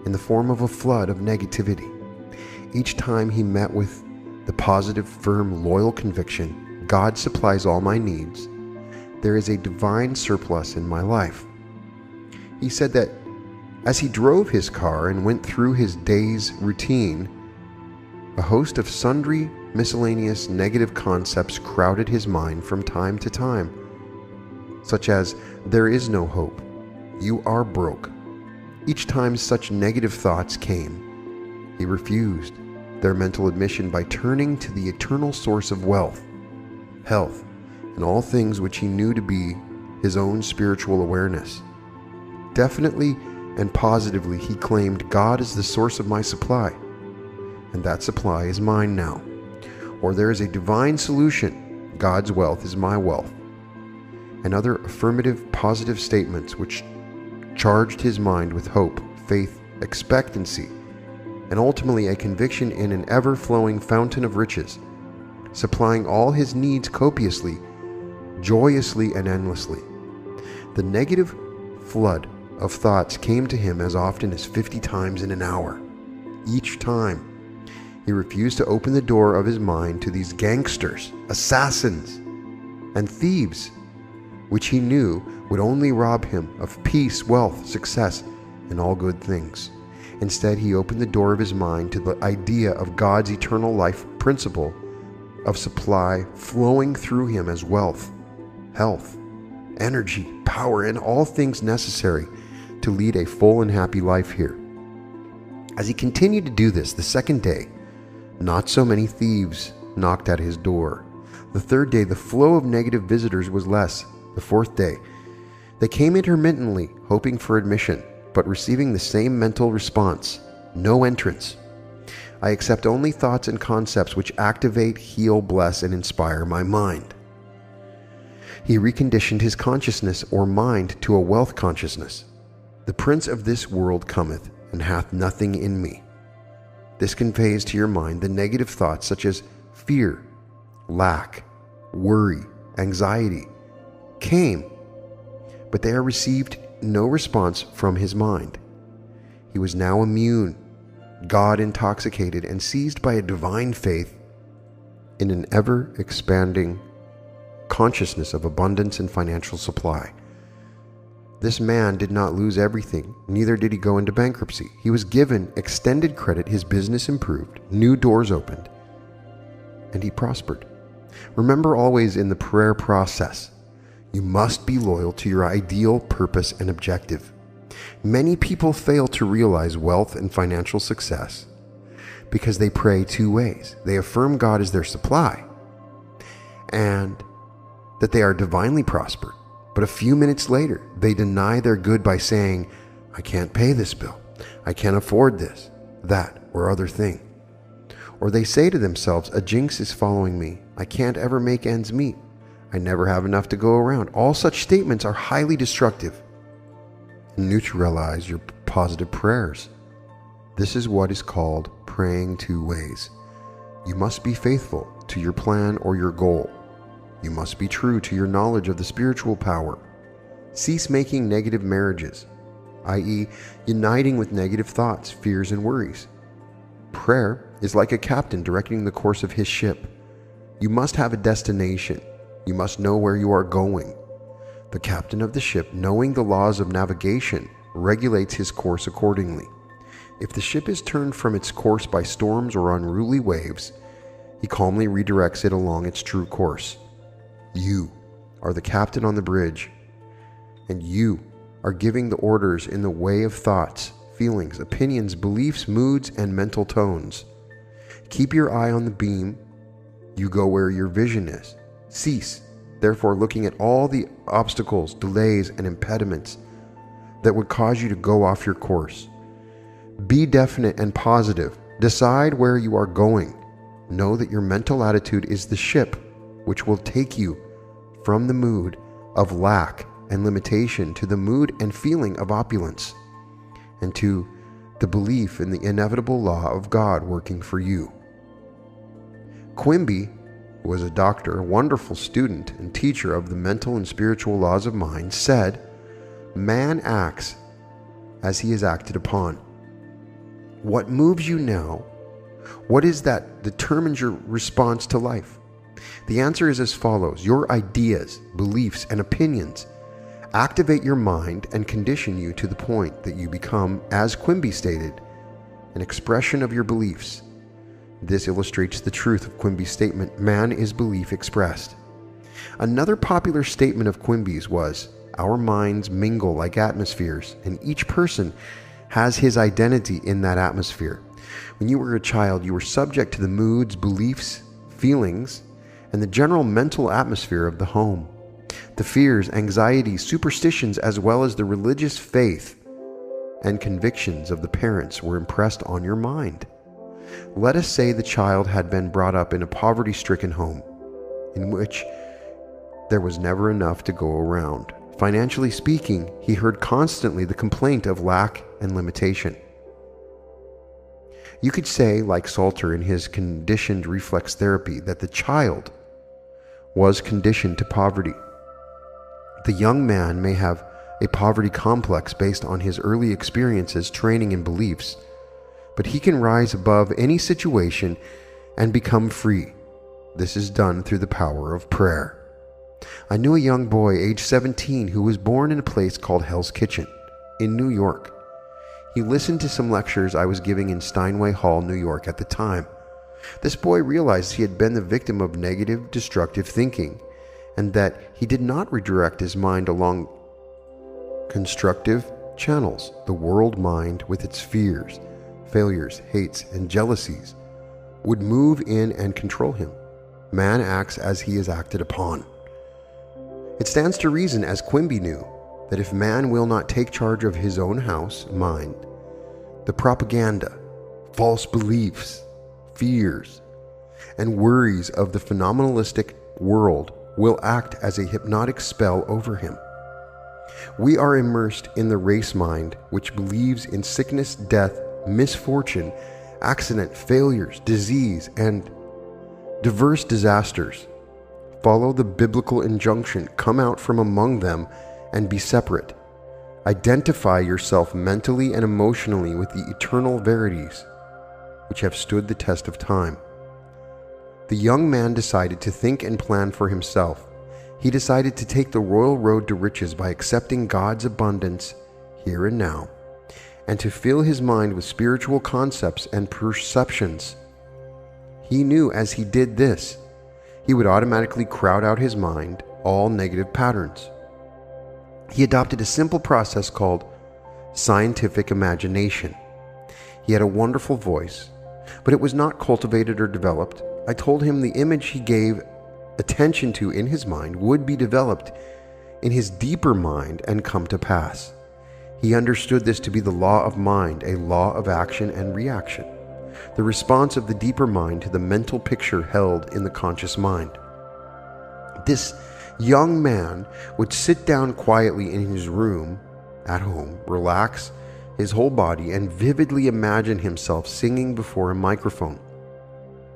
in the form of a flood of negativity. Each time he met with the positive, firm, loyal conviction, God supplies all my needs, there is a divine surplus in my life. He said that as he drove his car and went through his day's routine, a host of sundry miscellaneous negative concepts crowded his mind from time to time, such as, there is no hope, you are broke. Each time such negative thoughts came, he refused their mental admission by turning to the eternal source of wealth, health, and all things which he knew to be his own spiritual awareness. Definitely and positively he claimed, God is the source of my supply, and that supply is mine now. Or there is a divine solution, God's wealth is my wealth, and other affirmative positive statements which charged his mind with hope, faith, expectancy, and ultimately a conviction in an ever-flowing fountain of riches, supplying all his needs copiously, joyously, and endlessly. The negative flood of thoughts came to him as often as 50 times in an hour. Each time, he refused to open the door of his mind to these gangsters, assassins, and thieves, which he knew would only rob him of peace, wealth, success, and all good things. Instead, he opened the door of his mind to the idea of God's eternal life principle of supply flowing through him as wealth, health, energy, power, and all things necessary to lead a full and happy life here. As he continued to do this, the second day, not so many thieves knocked at his door. The third day, the flow of negative visitors was less. The fourth day, they came intermittently, hoping for admission, but receiving the same mental response: no entrance. I accept only thoughts and concepts which activate, heal, bless, and inspire my mind. He reconditioned his consciousness or mind to a wealth consciousness. The prince of this world cometh, and hath nothing in me. This conveys to your mind the negative thoughts such as fear, lack, worry, anxiety, came, but they are received no response from his mind. He was now immune, God intoxicated, and seized by a divine faith in an ever-expanding consciousness of abundance and financial supply. This man did not lose everything, neither did he go into bankruptcy. He was given extended credit, his business improved, new doors opened, and he prospered. Remember always in the prayer process, you must be loyal to your ideal purpose and objective. Many people fail to realize wealth and financial success because they pray two ways. They affirm God is their supply and that they are divinely prospered. But a few minutes later, they deny their good by saying, I can't pay this bill. I can't afford this, that, or other thing. Or they say to themselves, a jinx is following me. I can't ever make ends meet. I never have enough to go around. All such statements are highly destructive and neutralize your positive prayers. This is what is called praying two ways. You must be faithful to your plan or your goal. You must be true to your knowledge of the spiritual power. Cease making negative marriages, i.e., uniting with negative thoughts, fears, and worries. Prayer is like a captain directing the course of his ship. You must have a destination. You must know where you are going. The captain of the ship, knowing the laws of navigation, regulates his course accordingly. If the ship is turned from its course by storms or unruly waves, he calmly redirects it along its true course. You are the captain on the bridge, and you are giving the orders in the way of thoughts, feelings, opinions, beliefs, moods, and mental tones. Keep your eye on the beam. You go where your vision is. Cease, therefore, looking at all the obstacles, delays, and impediments that would cause you to go off your course. Be definite and positive. Decide where you are going. Know that your mental attitude is the ship which will take you from the mood of lack and limitation to the mood and feeling of opulence, and to the belief in the inevitable law of God working for you. Quimby, who was a doctor, a wonderful student and teacher of the mental and spiritual laws of mind, said, "Man acts as he is acted upon." What moves you now? What is that determines your response to life? The answer is as follows. Your ideas, beliefs, and opinions activate your mind and condition you to the point that you become, as Quimby stated, an expression of your beliefs. This illustrates the truth of Quimby's statement, man is belief expressed. Another popular statement of Quimby's was, our minds mingle like atmospheres, and each person has his identity in that atmosphere. When you were a child, you were subject to the moods, beliefs, feelings, and the general mental atmosphere of the home. The fears, anxieties, superstitions, as well as the religious faith and convictions of the parents were impressed on your mind. Let us say the child had been brought up in a poverty-stricken home, in which there was never enough to go around. Financially speaking, he heard constantly the complaint of lack and limitation. You could say, like Salter in his conditioned reflex therapy, that the child was conditioned to poverty. The young man may have a poverty complex based on his early experiences, training, and beliefs, but he can rise above any situation and become free. This is done through the power of prayer. I knew a young boy, age 17, who was born in a place called Hell's Kitchen in New York. He listened to some lectures I was giving in Steinway Hall, New York at the time. This boy realized he had been the victim of negative, destructive thinking, and that he did not redirect his mind along constructive channels. The world mind, with its fears, failures, hates, and jealousies, would move in and control him. Man acts as he is acted upon. It stands to reason, as Quimby knew, that if man will not take charge of his own house, mind, the propaganda, false beliefs, fears, and worries of the phenomenalistic world will act as a hypnotic spell over him. We are immersed in the race mind, which believes in sickness, death, misfortune, accident, failures, disease, and diverse disasters. Follow the biblical injunction, come out from among them and be separate. Identify yourself mentally and emotionally with the eternal verities which have stood the test of time. The young man decided to think and plan for himself. He decided to take the royal road to riches by accepting God's abundance here and now, and to fill his mind with spiritual concepts and perceptions. He knew as he did this, he would automatically crowd out his mind all negative patterns. He adopted a simple process called scientific imagination. He had a wonderful voice, but it was not cultivated or developed. I told him the image he gave attention to in his mind would be developed in his deeper mind and come to pass. He understood this to be the law of mind, a law of action and reaction, the response of the deeper mind to the mental picture held in the conscious mind. This young man would sit down quietly in his room at home, relax his whole body, and vividly imagine himself singing before a microphone.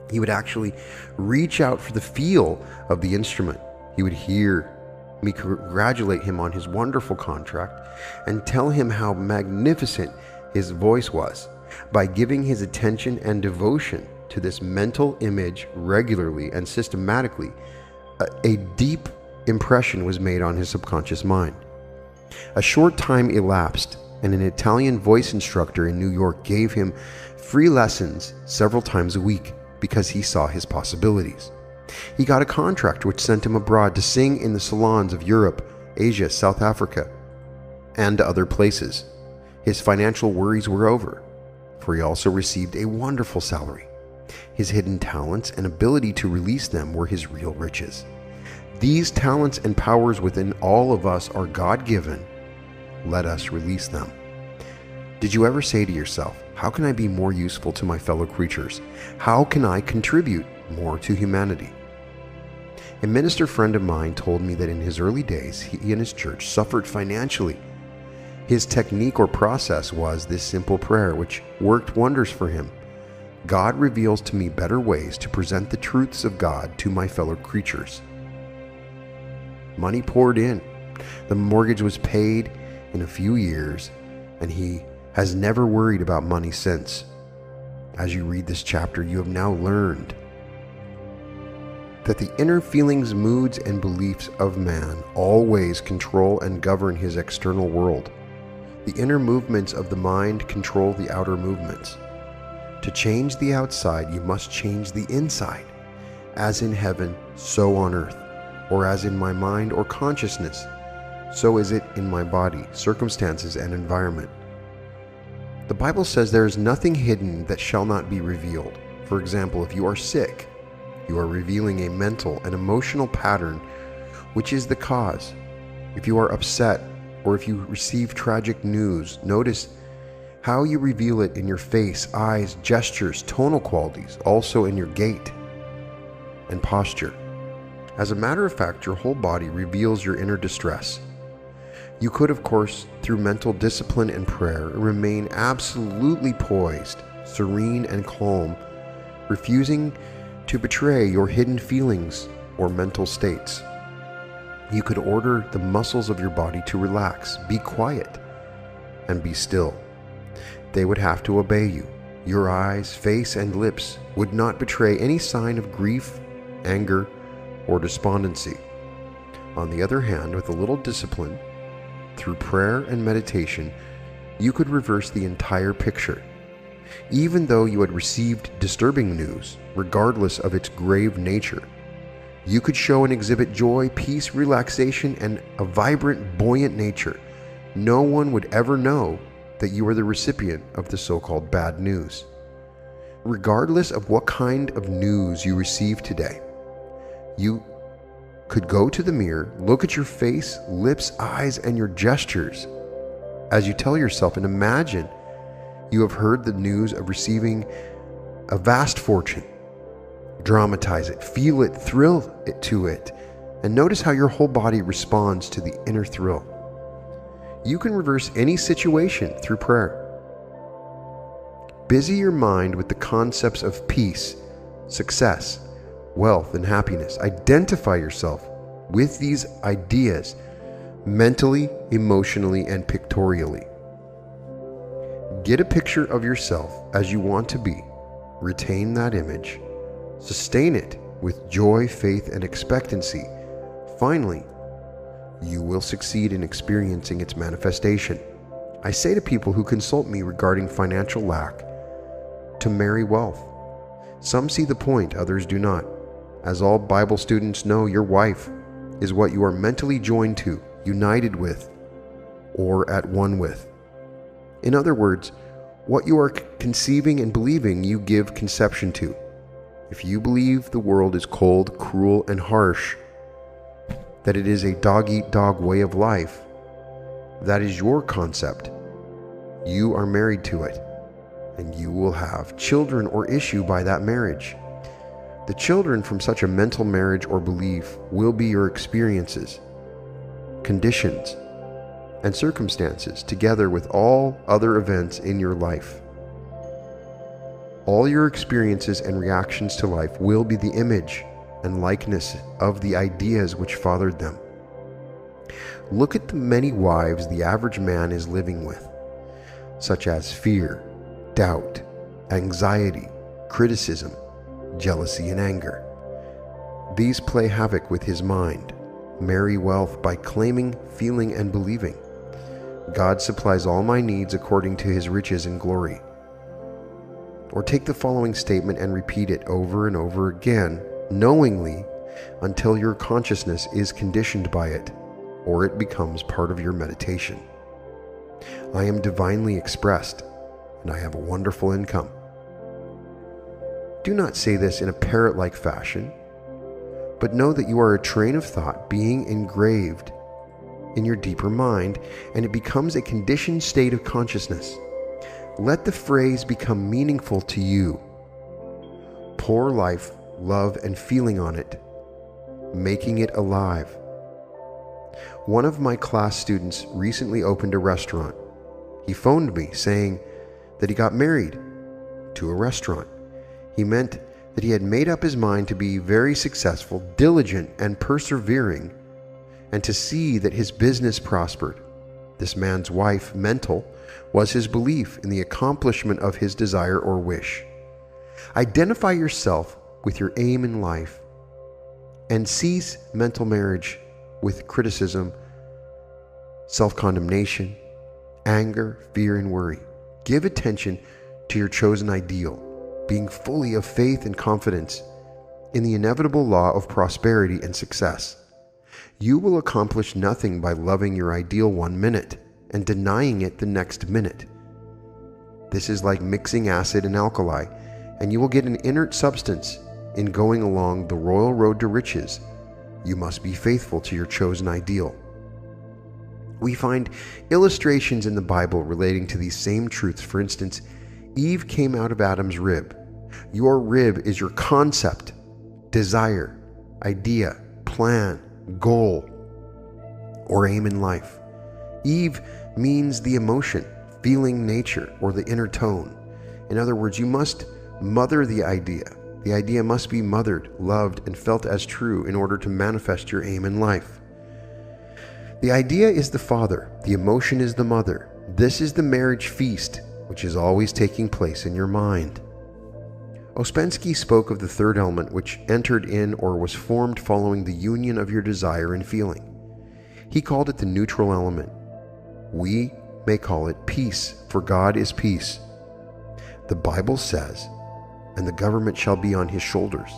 He would actually reach out for the feel of the instrument. He would hear me congratulate him on his wonderful contract and tell him how magnificent his voice was. By giving his attention and devotion to this mental image regularly and systematically, a deep impression was made on his subconscious mind. A short time elapsed, and an Italian voice instructor in New York gave him free lessons several times a week because he saw his possibilities. He got a contract which sent him abroad to sing in the salons of Europe, Asia, South Africa, and other places. His financial worries were over, for he also received a wonderful salary. His hidden talents and ability to release them were his real riches. These talents and powers within all of us are God-given. Let us release them. Did you ever say to yourself, how can I be more useful to my fellow creatures? How can I contribute more to humanity? A minister friend of mine told me that in his early days, he and his church suffered financially. His technique or process was this simple prayer, which worked wonders for him. God reveals to me better ways to present the truths of God to my fellow creatures. Money poured in. The mortgage was paid in a few years, and he has never worried about money since. As you read this chapter, you have now learned that the inner feelings, moods, and beliefs of man always control and govern his external world. The inner movements of the mind control the outer movements. To change the outside, you must change the inside. As in heaven, so on earth. Or as in my mind or consciousness, so is it in my body, circumstances, and environment. The Bible says there is nothing hidden that shall not be revealed. For example, if you are sick, you are revealing a mental and emotional pattern which is the cause. If you are upset, or if you receive tragic news, notice how you reveal it in your face, eyes, gestures, tonal qualities, also in your gait and posture. As a matter of fact, your whole body reveals your inner distress. You could, of course, through mental discipline and prayer, remain absolutely poised, serene and calm, refusing to betray your hidden feelings or mental states. You could order the muscles of your body to relax, be quiet, and be still. They would have to obey you. Your eyes, face, and lips would not betray any sign of grief, anger, or despondency. On the other hand, with a little discipline, through prayer and meditation, you could reverse the entire picture. Even though you had received disturbing news, regardless of its grave nature, you could show and exhibit joy, peace, relaxation, and a vibrant, buoyant nature. No one would ever know that you were the recipient of the so-called bad news. Regardless of what kind of news you receive today, you could go to the mirror, look at your face, lips, eyes, and your gestures as you tell yourself and imagine you have heard the news of receiving a vast fortune. Dramatize it, feel it, thrill it to it, and notice how your whole body responds to the inner thrill. You can reverse any situation through prayer. Busy your mind with the concepts of peace, success, wealth, and happiness. Identify yourself with these ideas mentally, emotionally, and pictorially. Get a picture of yourself as you want to be. Retain that image. Sustain it with joy, faith, and expectancy. Finally, you will succeed in experiencing its manifestation. I say to people who consult me regarding financial lack to marry wealth. Some see the point, others do not. As all Bible students know, your wife is what you are mentally joined to, united with, or at one with. In other words, what you are conceiving and believing, you give conception to. If you believe the world is cold, cruel, and harsh, that it is a dog-eat-dog way of life, that is your concept. You are married to it, and you will have children or issue by that marriage. The children from such a mental marriage or belief will be your experiences, conditions, and circumstances, together with all other events in your life. All your experiences and reactions to life will be the image and likeness of the ideas which fathered them. Look at the many wives the average man is living with, such as fear, doubt, anxiety, criticism, jealousy, and anger. These play havoc with his mind, marry wealth by claiming, feeling, and believing. God supplies all my needs according to his riches and glory. Or take the following statement and repeat it over and over again, knowingly, until your consciousness is conditioned by it, or it becomes part of your meditation. I am divinely expressed, and I have a wonderful income. Do not say this in a parrot-like fashion, but know that you are a train of thought being engraved in your deeper mind, and it becomes a conditioned state of consciousness. Let the phrase become meaningful to you. Pour life, love, and feeling on it, making it alive. One of my class students recently opened a restaurant. He phoned me saying that he got married to a restaurant. He meant that he had made up his mind to be very successful, diligent, and persevering, and to see that his business prospered. This man's wife, mental, was his belief in the accomplishment of his desire or wish. Identify yourself with your aim in life and cease mental marriage with criticism, self-condemnation, anger, fear, and worry. Give attention to your chosen ideal, being fully of faith and confidence in the inevitable law of prosperity and success. You will accomplish nothing by loving your ideal 1 minute and denying it the next minute. This is like mixing acid and alkali, and you will get an inert substance. In going along the royal road to riches, you must be faithful to your chosen ideal. We find illustrations in the Bible relating to these same truths. For instance, Eve came out of Adam's rib. Your rib is your concept, desire, idea, plan, goal, or aim in life. Eve means the emotion, feeling nature, or the inner tone. In other words, you must mother the idea. The idea must be mothered, loved, and felt as true in order to manifest your aim in life. The idea is the father, the emotion is the mother. This is the marriage feast, which is always taking place in your mind. Ouspensky spoke of the third element which entered in or was formed following the union of your desire and feeling. He called it the neutral element. We may call it peace, for God is peace. The Bible says, and the government shall be on his shoulders.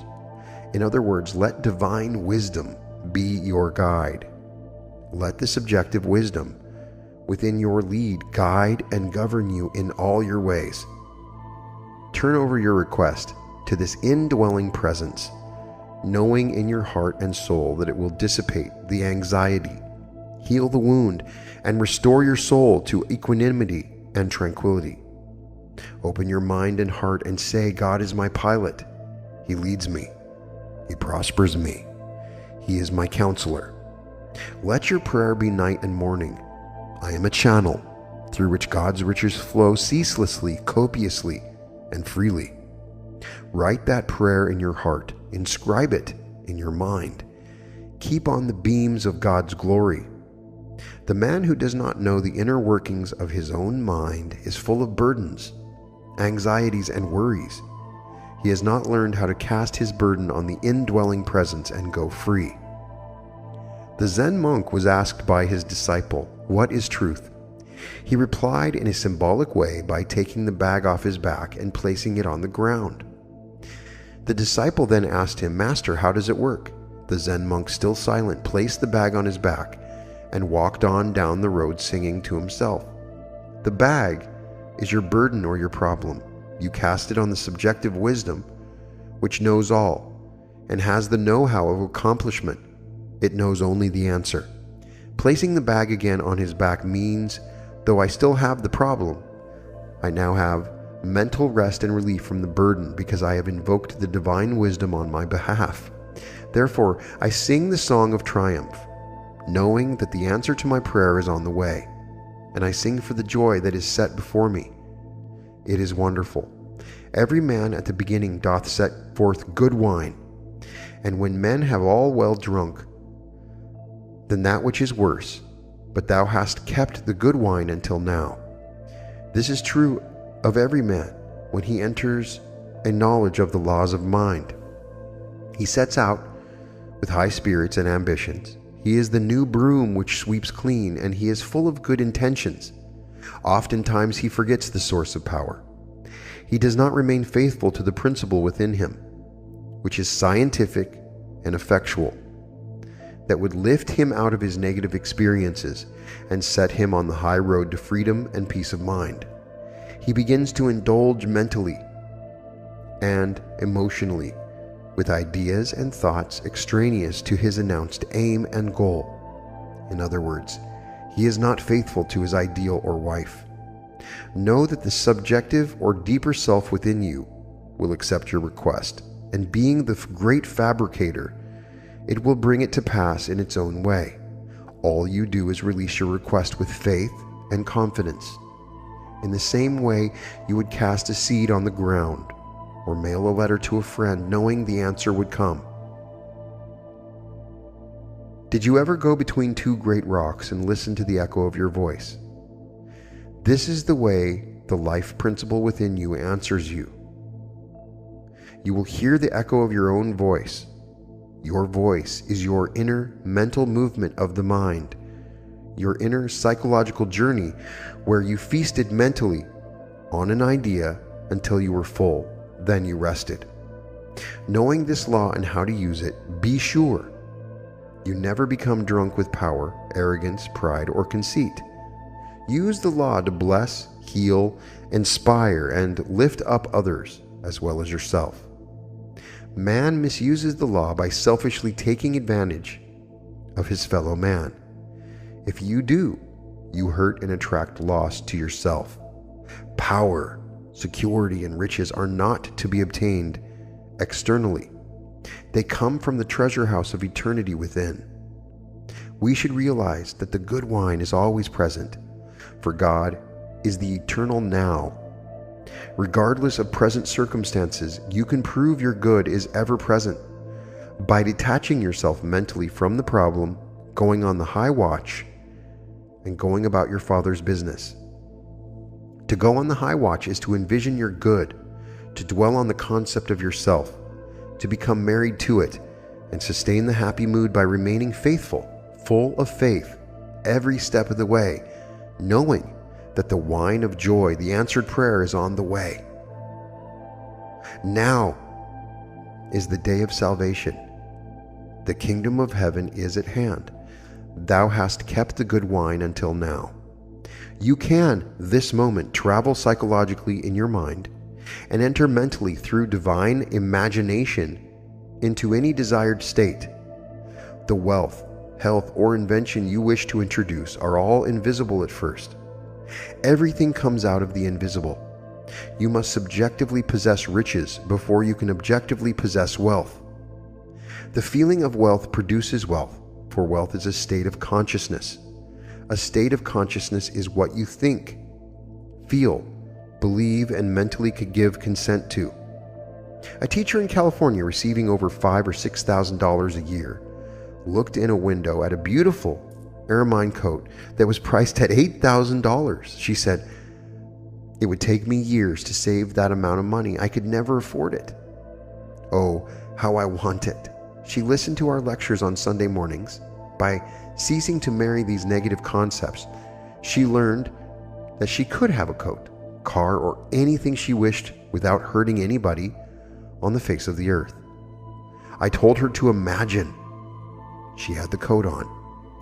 In other words, let divine wisdom be your guide. Let the subjective wisdom within your lead guide and govern you in all your ways. Turn over your request to this indwelling presence, knowing in your heart and soul that it will dissipate the anxiety, heal the wound, and restore your soul to equanimity and tranquility. Open your mind and heart and say, God is my pilot. He leads me. He prospers me. He is my counselor. Let your prayer be night and morning. I am a channel through which God's riches flow ceaselessly, copiously, and freely. Write that prayer in your heart. Inscribe it in your mind. Keep on the beams of God's glory. The man who does not know the inner workings of his own mind is full of burdens, anxieties, and worries. He has not learned how to cast his burden on the indwelling presence and go free. The Zen monk was asked by his disciple, "What is truth?" He replied in a symbolic way by taking the bag off his back and placing it on the ground. The disciple then asked him, "Master, how does it work?" The Zen monk, still silent, placed the bag on his back and walked on down the road singing to himself. The bag is your burden or your problem. You cast it on the subjective wisdom, which knows all and has the know-how of accomplishment. It knows only the answer. Placing the bag again on his back means, though I still have the problem, I now have mental rest and relief from the burden because I have invoked the divine wisdom on my behalf. Therefore, I sing the song of triumph, knowing that the answer to my prayer is on the way, and I sing for the joy that is set before me. It is wonderful. Every man at the beginning doth set forth good wine, and when men have all well drunk, then that which is worse, but thou hast kept the good wine until now. This is true of every man when he enters a knowledge of the laws of mind. He sets out with high spirits and ambitions. He is the new broom which sweeps clean, and he is full of good intentions. Oftentimes he forgets the source of power. He does not remain faithful to the principle within him, which is scientific and effectual, that would lift him out of his negative experiences and set him on the high road to freedom and peace of mind. He begins to indulge mentally and emotionally with ideas and thoughts extraneous to his announced aim and goal. In other words, he is not faithful to his ideal or wife. Know that the subjective or deeper self within you will accept your request, and being the great fabricator, it will bring it to pass in its own way. All you do is release your request with faith and confidence. In the same way you would cast a seed on the ground or mail a letter to a friend knowing the answer would come. Did you ever go between two great rocks and listen to the echo of your voice? This is the way the life principle within you answers you. You will hear the echo of your own voice. Your voice is your inner mental movement of the mind, your inner psychological journey where you feasted mentally on an idea until you were full, then you rested. Knowing this law and how to use it, be sure you never become drunk with power, arrogance, pride, or conceit. Use the law to bless, heal, inspire, and lift up others as well as yourself. Man misuses the law by selfishly taking advantage of his fellow man. If you do, you hurt and attract loss to yourself. Power, security, and riches are not to be obtained externally. They come from the treasure house of eternity within. We should realize that the good wine is always present, for God is the eternal now. Regardless of present circumstances, you can prove your good is ever present by detaching yourself mentally from the problem, going on the high watch, and going about your Father's business. To go on the high watch is to envision your good, to dwell on the concept of yourself, to become married to it, and sustain the happy mood by remaining faithful, full of faith, every step of the way, knowing that the wine of joy, the answered prayer, is on the way. Now is the day of salvation. The kingdom of heaven is at hand. Thou hast kept the good wine until now. You can, this moment, travel psychologically in your mind and enter mentally through divine imagination into any desired state. The wealth, health, or invention you wish to introduce are all invisible at first. Everything comes out of the invisible. You must subjectively possess riches before you can objectively possess wealth. The feeling of wealth produces wealth, for wealth is a state of consciousness. A state of consciousness is what you think, feel, believe, and mentally could give consent to. A teacher in California receiving over $5,000 or $6,000 a year looked in a window at a beautiful ermine coat that was priced at $8,000. She said, "It would take me years to save that amount of money. I could never afford it. Oh, how I want it." She listened to our lectures on Sunday mornings. By ceasing to marry these negative concepts, she learned that she could have a coat, car, or anything she wished without hurting anybody on the face of the earth. I told her to imagine she had the coat on,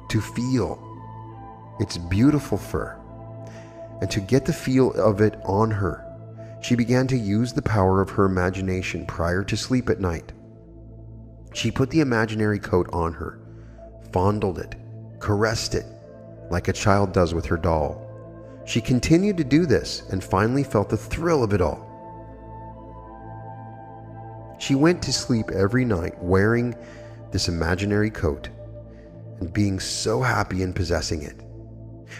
to feel its beautiful fur, and to get the feel of it on her. She began to use the power of her imagination prior to sleep at night. She put the imaginary coat on her, fondled it, caressed it, like a child does with her doll. She continued to do this and finally felt the thrill of it all. She went to sleep every night wearing this imaginary coat and being so happy in possessing it.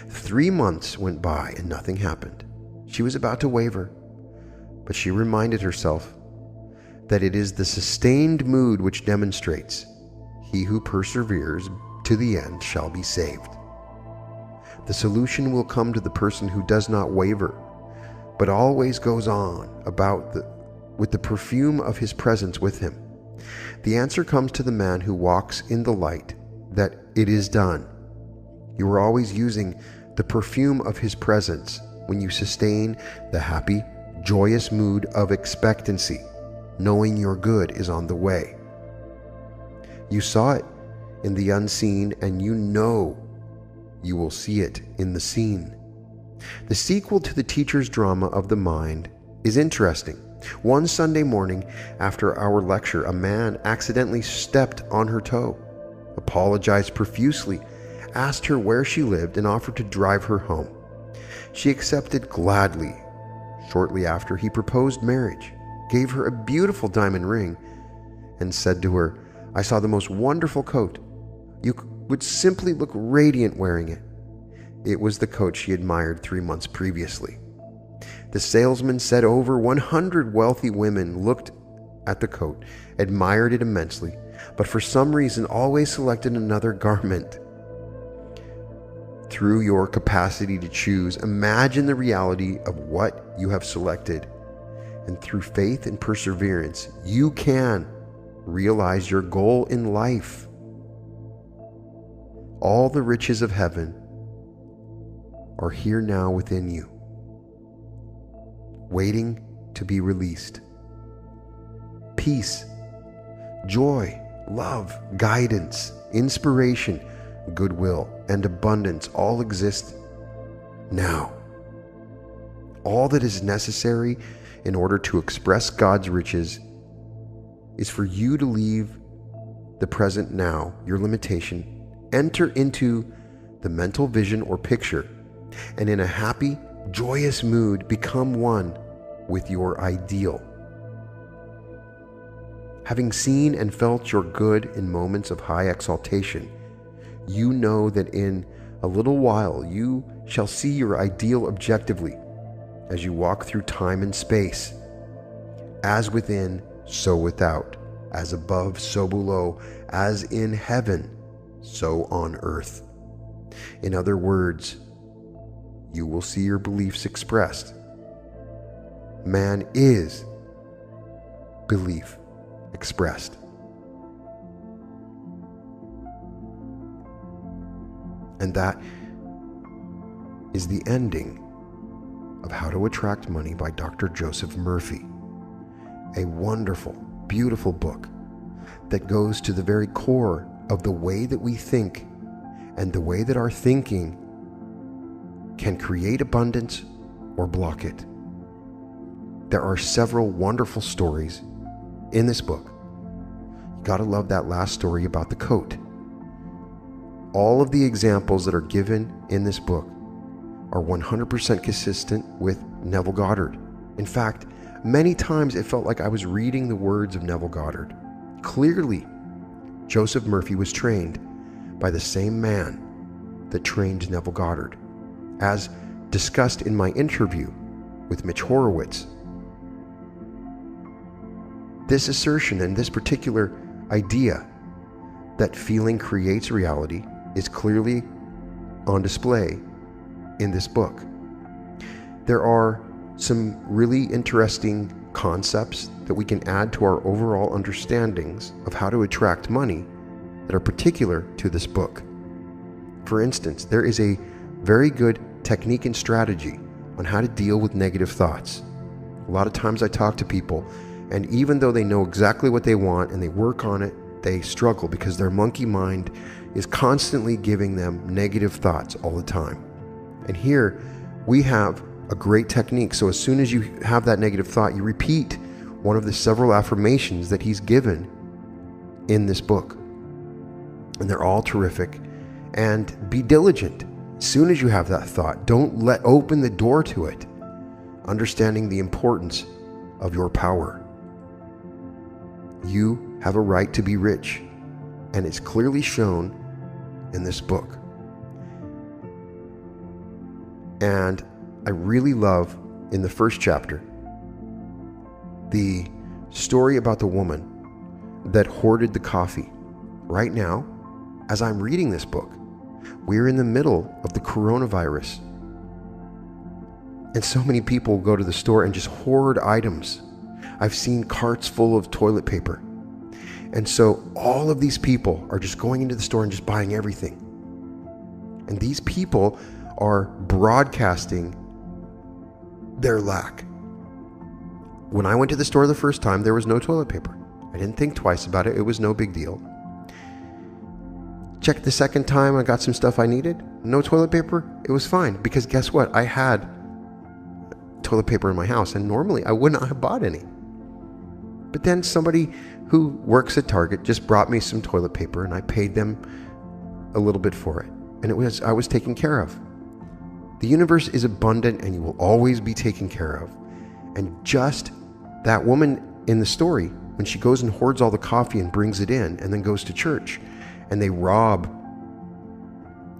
3 months went by and nothing happened. She was about to waver, but she reminded herself that it is the sustained mood which demonstrates, "He who perseveres to the end shall be saved." The solution will come to the person who does not waver, but always goes on with the perfume of his presence with him. The answer comes to the man who walks in the light that it is done. You are always using the perfume of his presence when you sustain the happy, joyous mood of expectancy, knowing your good is on the way. You saw it in the unseen, and you know you will see it in the seen. The sequel to the teacher's drama of the mind is interesting. One Sunday morning after our lecture, a man accidentally stepped on her toe, apologized profusely, asked her where she lived, and offered to drive her home. She accepted gladly. Shortly after, he proposed marriage, gave her a beautiful diamond ring, and said to her, "I saw the most wonderful coat. You would simply look radiant wearing it." It was the coat she admired 3 months previously. The salesman said over 100 wealthy women looked at the coat, admired it immensely, but for some reason always selected another garment. Through your capacity to choose, imagine the reality of what you have selected, and through faith and perseverance, you can realize your goal in life. All the riches of heaven are here now within you, waiting to be released. Peace, joy, love, guidance, inspiration, goodwill, and abundance all exist now. All that is necessary in order to express God's riches is for you to leave the present now, your limitation, enter into the mental vision or picture, and in a happy, joyous mood, become one with your ideal. Having seen and felt your good in moments of high exaltation, you know that in a little while you shall see your ideal objectively as you walk through time and space. As within, so without. As above, so below. As in heaven, so on earth. In other words, you will see your beliefs expressed. Man is belief expressed. And that is the ending of How to Attract Money by Dr. Joseph Murphy. A wonderful, beautiful book that goes to the very core of the way that we think and the way that our thinking can create abundance or block it. There are several wonderful stories in this book. You gotta love that last story about the coat. All of the examples that are given in this book are 100% consistent with Neville Goddard. In fact, many times it felt like I was reading the words of Neville Goddard. Clearly, Joseph Murphy was trained by the same man that trained Neville Goddard, as discussed in my interview with Mitch Horowitz. This assertion and this particular idea that feeling creates reality is clearly on display in this book. There are some really interesting concepts that we can add to our overall understandings of how to attract money that are particular to this book. For instance, there is a very good technique and strategy on how to deal with negative thoughts. A lot of times I talk to people, and even though they know exactly what they want and they work on it, they struggle because their monkey mind is constantly giving them negative thoughts all the time. And here we have a great technique. So as soon as you have that negative thought, you repeat one of the several affirmations that he's given in this book. And they're all terrific. And be diligent. As soon as you have that thought, don't open the door to it, understanding the importance of your power. You have a right to be rich, and it's clearly shown in this book. And I really love, in the first chapter, the story about the woman that hoarded the coffee. Right now, as I'm reading this book, we're in the middle of the coronavirus. And so many people go to the store and just hoard items. I've seen carts full of toilet paper. And so all of these people are just going into the store and just buying everything. And these people are broadcasting their lack. When I went to the store the first time, there was no toilet paper. I didn't think twice about it. It was no big deal. Checked the second time, I got some stuff I needed. No toilet paper. It was fine, because guess what? I had toilet paper in my house, and normally I would not have bought any. But then somebody who works at Target just brought me some toilet paper, and I paid them a little bit for it. And I was taken care of. The universe is abundant, and you will always be taken care of. And just that woman in the story, when she goes and hoards all the coffee and brings it in and then goes to church, and they rob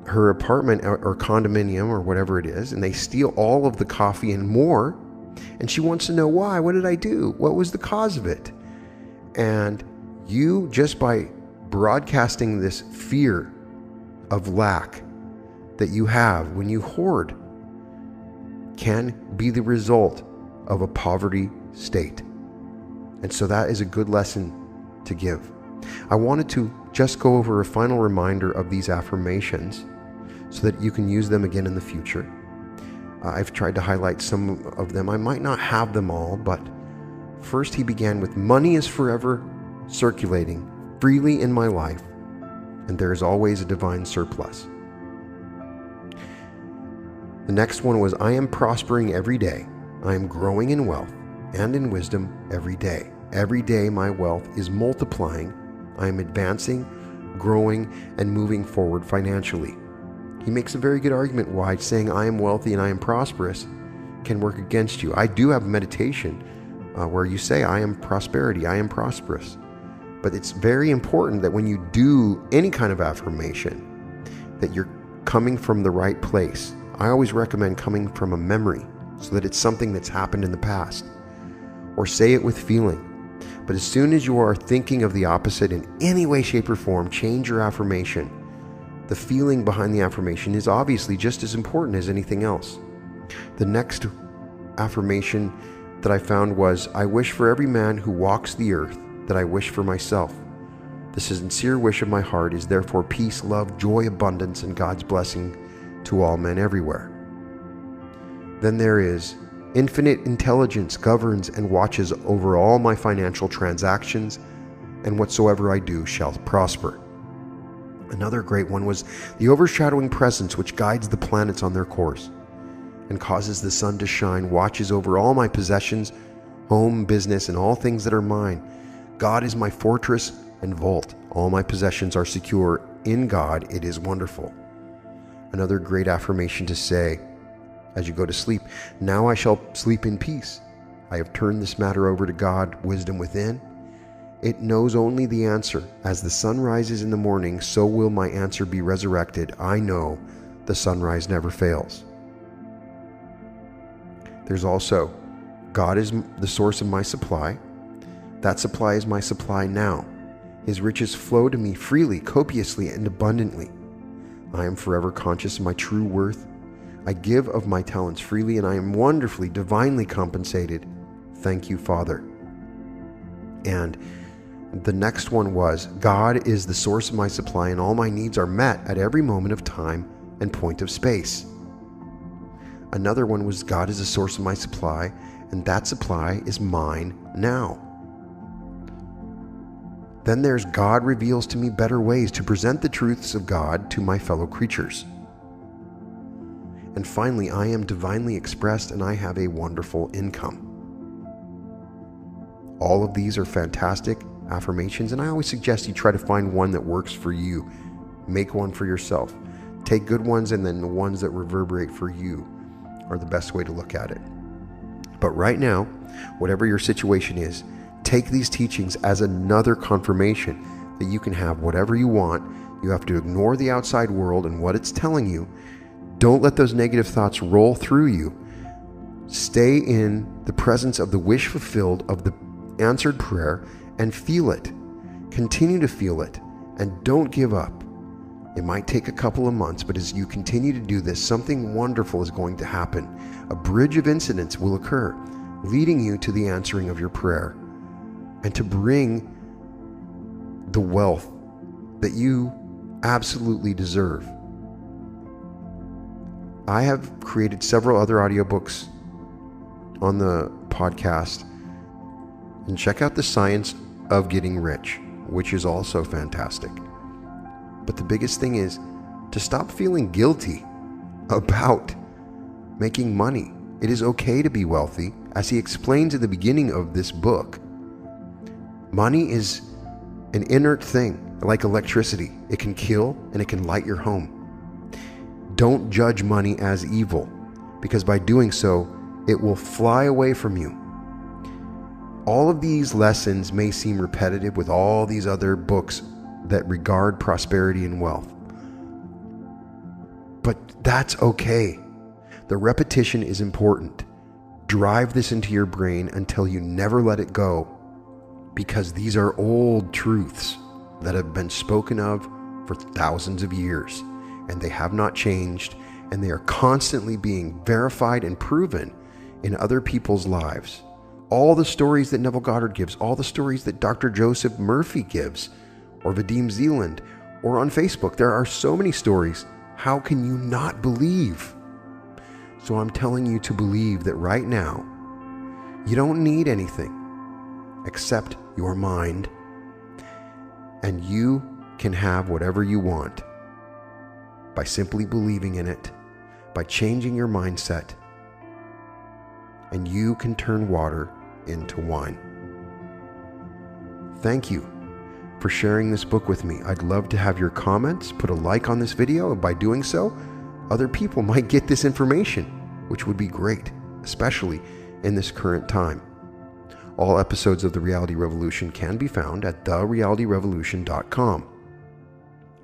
her apartment or condominium or whatever it is, and they steal all of the coffee and more, and she wants to know why. What did I do? What was the cause of it? And you, just by broadcasting this fear of lack that you have when you hoard, can be the result of a poverty state. And so that is a good lesson to give. I wanted to just go over a final reminder of these affirmations so that you can use them again in the future. I've tried to highlight some of them. I might not have them all, but first he began with, money is forever circulating freely in my life, and there is always a divine surplus. The next one was, I am prospering every day. I am growing in wealth and in wisdom every day. Every day my wealth is multiplying. I am advancing, growing, and moving forward financially. He makes a very good argument why saying I am wealthy and I am prosperous can work against you. I do have meditation where you say I am prosperity, I am prosperous. But it's very important that when you do any kind of affirmation, that you're coming from the right place. I always recommend coming from a memory so that it's something that's happened in the past. Or say it with feeling. But as soon as you are thinking of the opposite in any way, shape, or form, change your affirmation. The feeling behind the affirmation is obviously just as important as anything else. The next affirmation that I found was, I wish for every man who walks the earth that I wish for myself. The sincere wish of my heart is therefore peace, love, joy, abundance, and God's blessing to all men everywhere. Then there is, infinite intelligence governs and watches over all my financial transactions, and whatsoever I do shall prosper. Another great one was, the overshadowing presence which guides the planets on their course and causes the sun to shine, watches over all my possessions, home, business, and all things that are mine. God is my fortress and vault. All my possessions are secure. In God it is wonderful. Another great affirmation to say as you go to sleep, now I shall sleep in peace. I have turned this matter over to God, wisdom within, It knows only the answer. As the sun rises in the morning, so will my answer be resurrected. I know the sunrise never fails. There's also, God is the source of my supply. That supply is my supply now. His riches flow to me freely, copiously, and abundantly. I am forever conscious of my true worth. I give of my talents freely, and I am wonderfully, divinely compensated. Thank you, Father. And the next one was, God is the source of my supply, and all my needs are met at every moment of time and point of space. Another one was, God is the source of my supply, and that supply is mine now. Then there's, God reveals to me better ways to present the truths of God to my fellow creatures. And finally, I am divinely expressed and I have a wonderful income. All of these are fantastic affirmations, and I always suggest you try to find one that works for you. Make one for yourself. Take good ones, and then the ones that reverberate for you are the best way to look at it. But right now, whatever your situation is, take these teachings as another confirmation that you can have whatever you want. You have to ignore the outside world and what it's telling you. Don't let those negative thoughts roll through you. Stay in the presence of the wish fulfilled, of the answered prayer, and feel it. Continue to feel it, and don't give up. It might take a couple of months, but as you continue to do this, something wonderful is going to happen. A bridge of incidents will occur, leading you to the answering of your prayer, and to bring the wealth that you absolutely deserve. I have created several other audiobooks on the podcast, and check out The Science of Getting Rich, which is also fantastic. But the biggest thing is to stop feeling guilty about making money. It is okay to be wealthy, as he explains at the beginning of this book. Money is an inert thing, like electricity. It can kill and it can light your home. Don't judge money as evil, because by doing so, it will fly away from you. All of these lessons may seem repetitive with all these other books that regard prosperity and wealth, but that's okay. The repetition is important. Drive this into your brain until you never let it go, because these are old truths that have been spoken of for thousands of years, and they have not changed, and they are constantly being verified and proven in other people's lives. All the stories that Neville Goddard gives, all the stories that Dr. Joseph Murphy gives, or Vadim Zeland, or on Facebook, there are so many stories. How can you not believe? So I'm telling you to believe that right now, you don't need anything except your mind, and you can have whatever you want by simply believing in it, by changing your mindset, and you can turn water into wine. Thank you for sharing this book with me. I'd love to have your comments. Put a like on this video, and by doing so, other people might get this information, which would be great, especially in this current time. All episodes of The Reality Revolution can be found at therealityrevolution.com.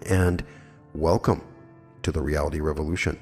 And welcome to The Reality Revolution.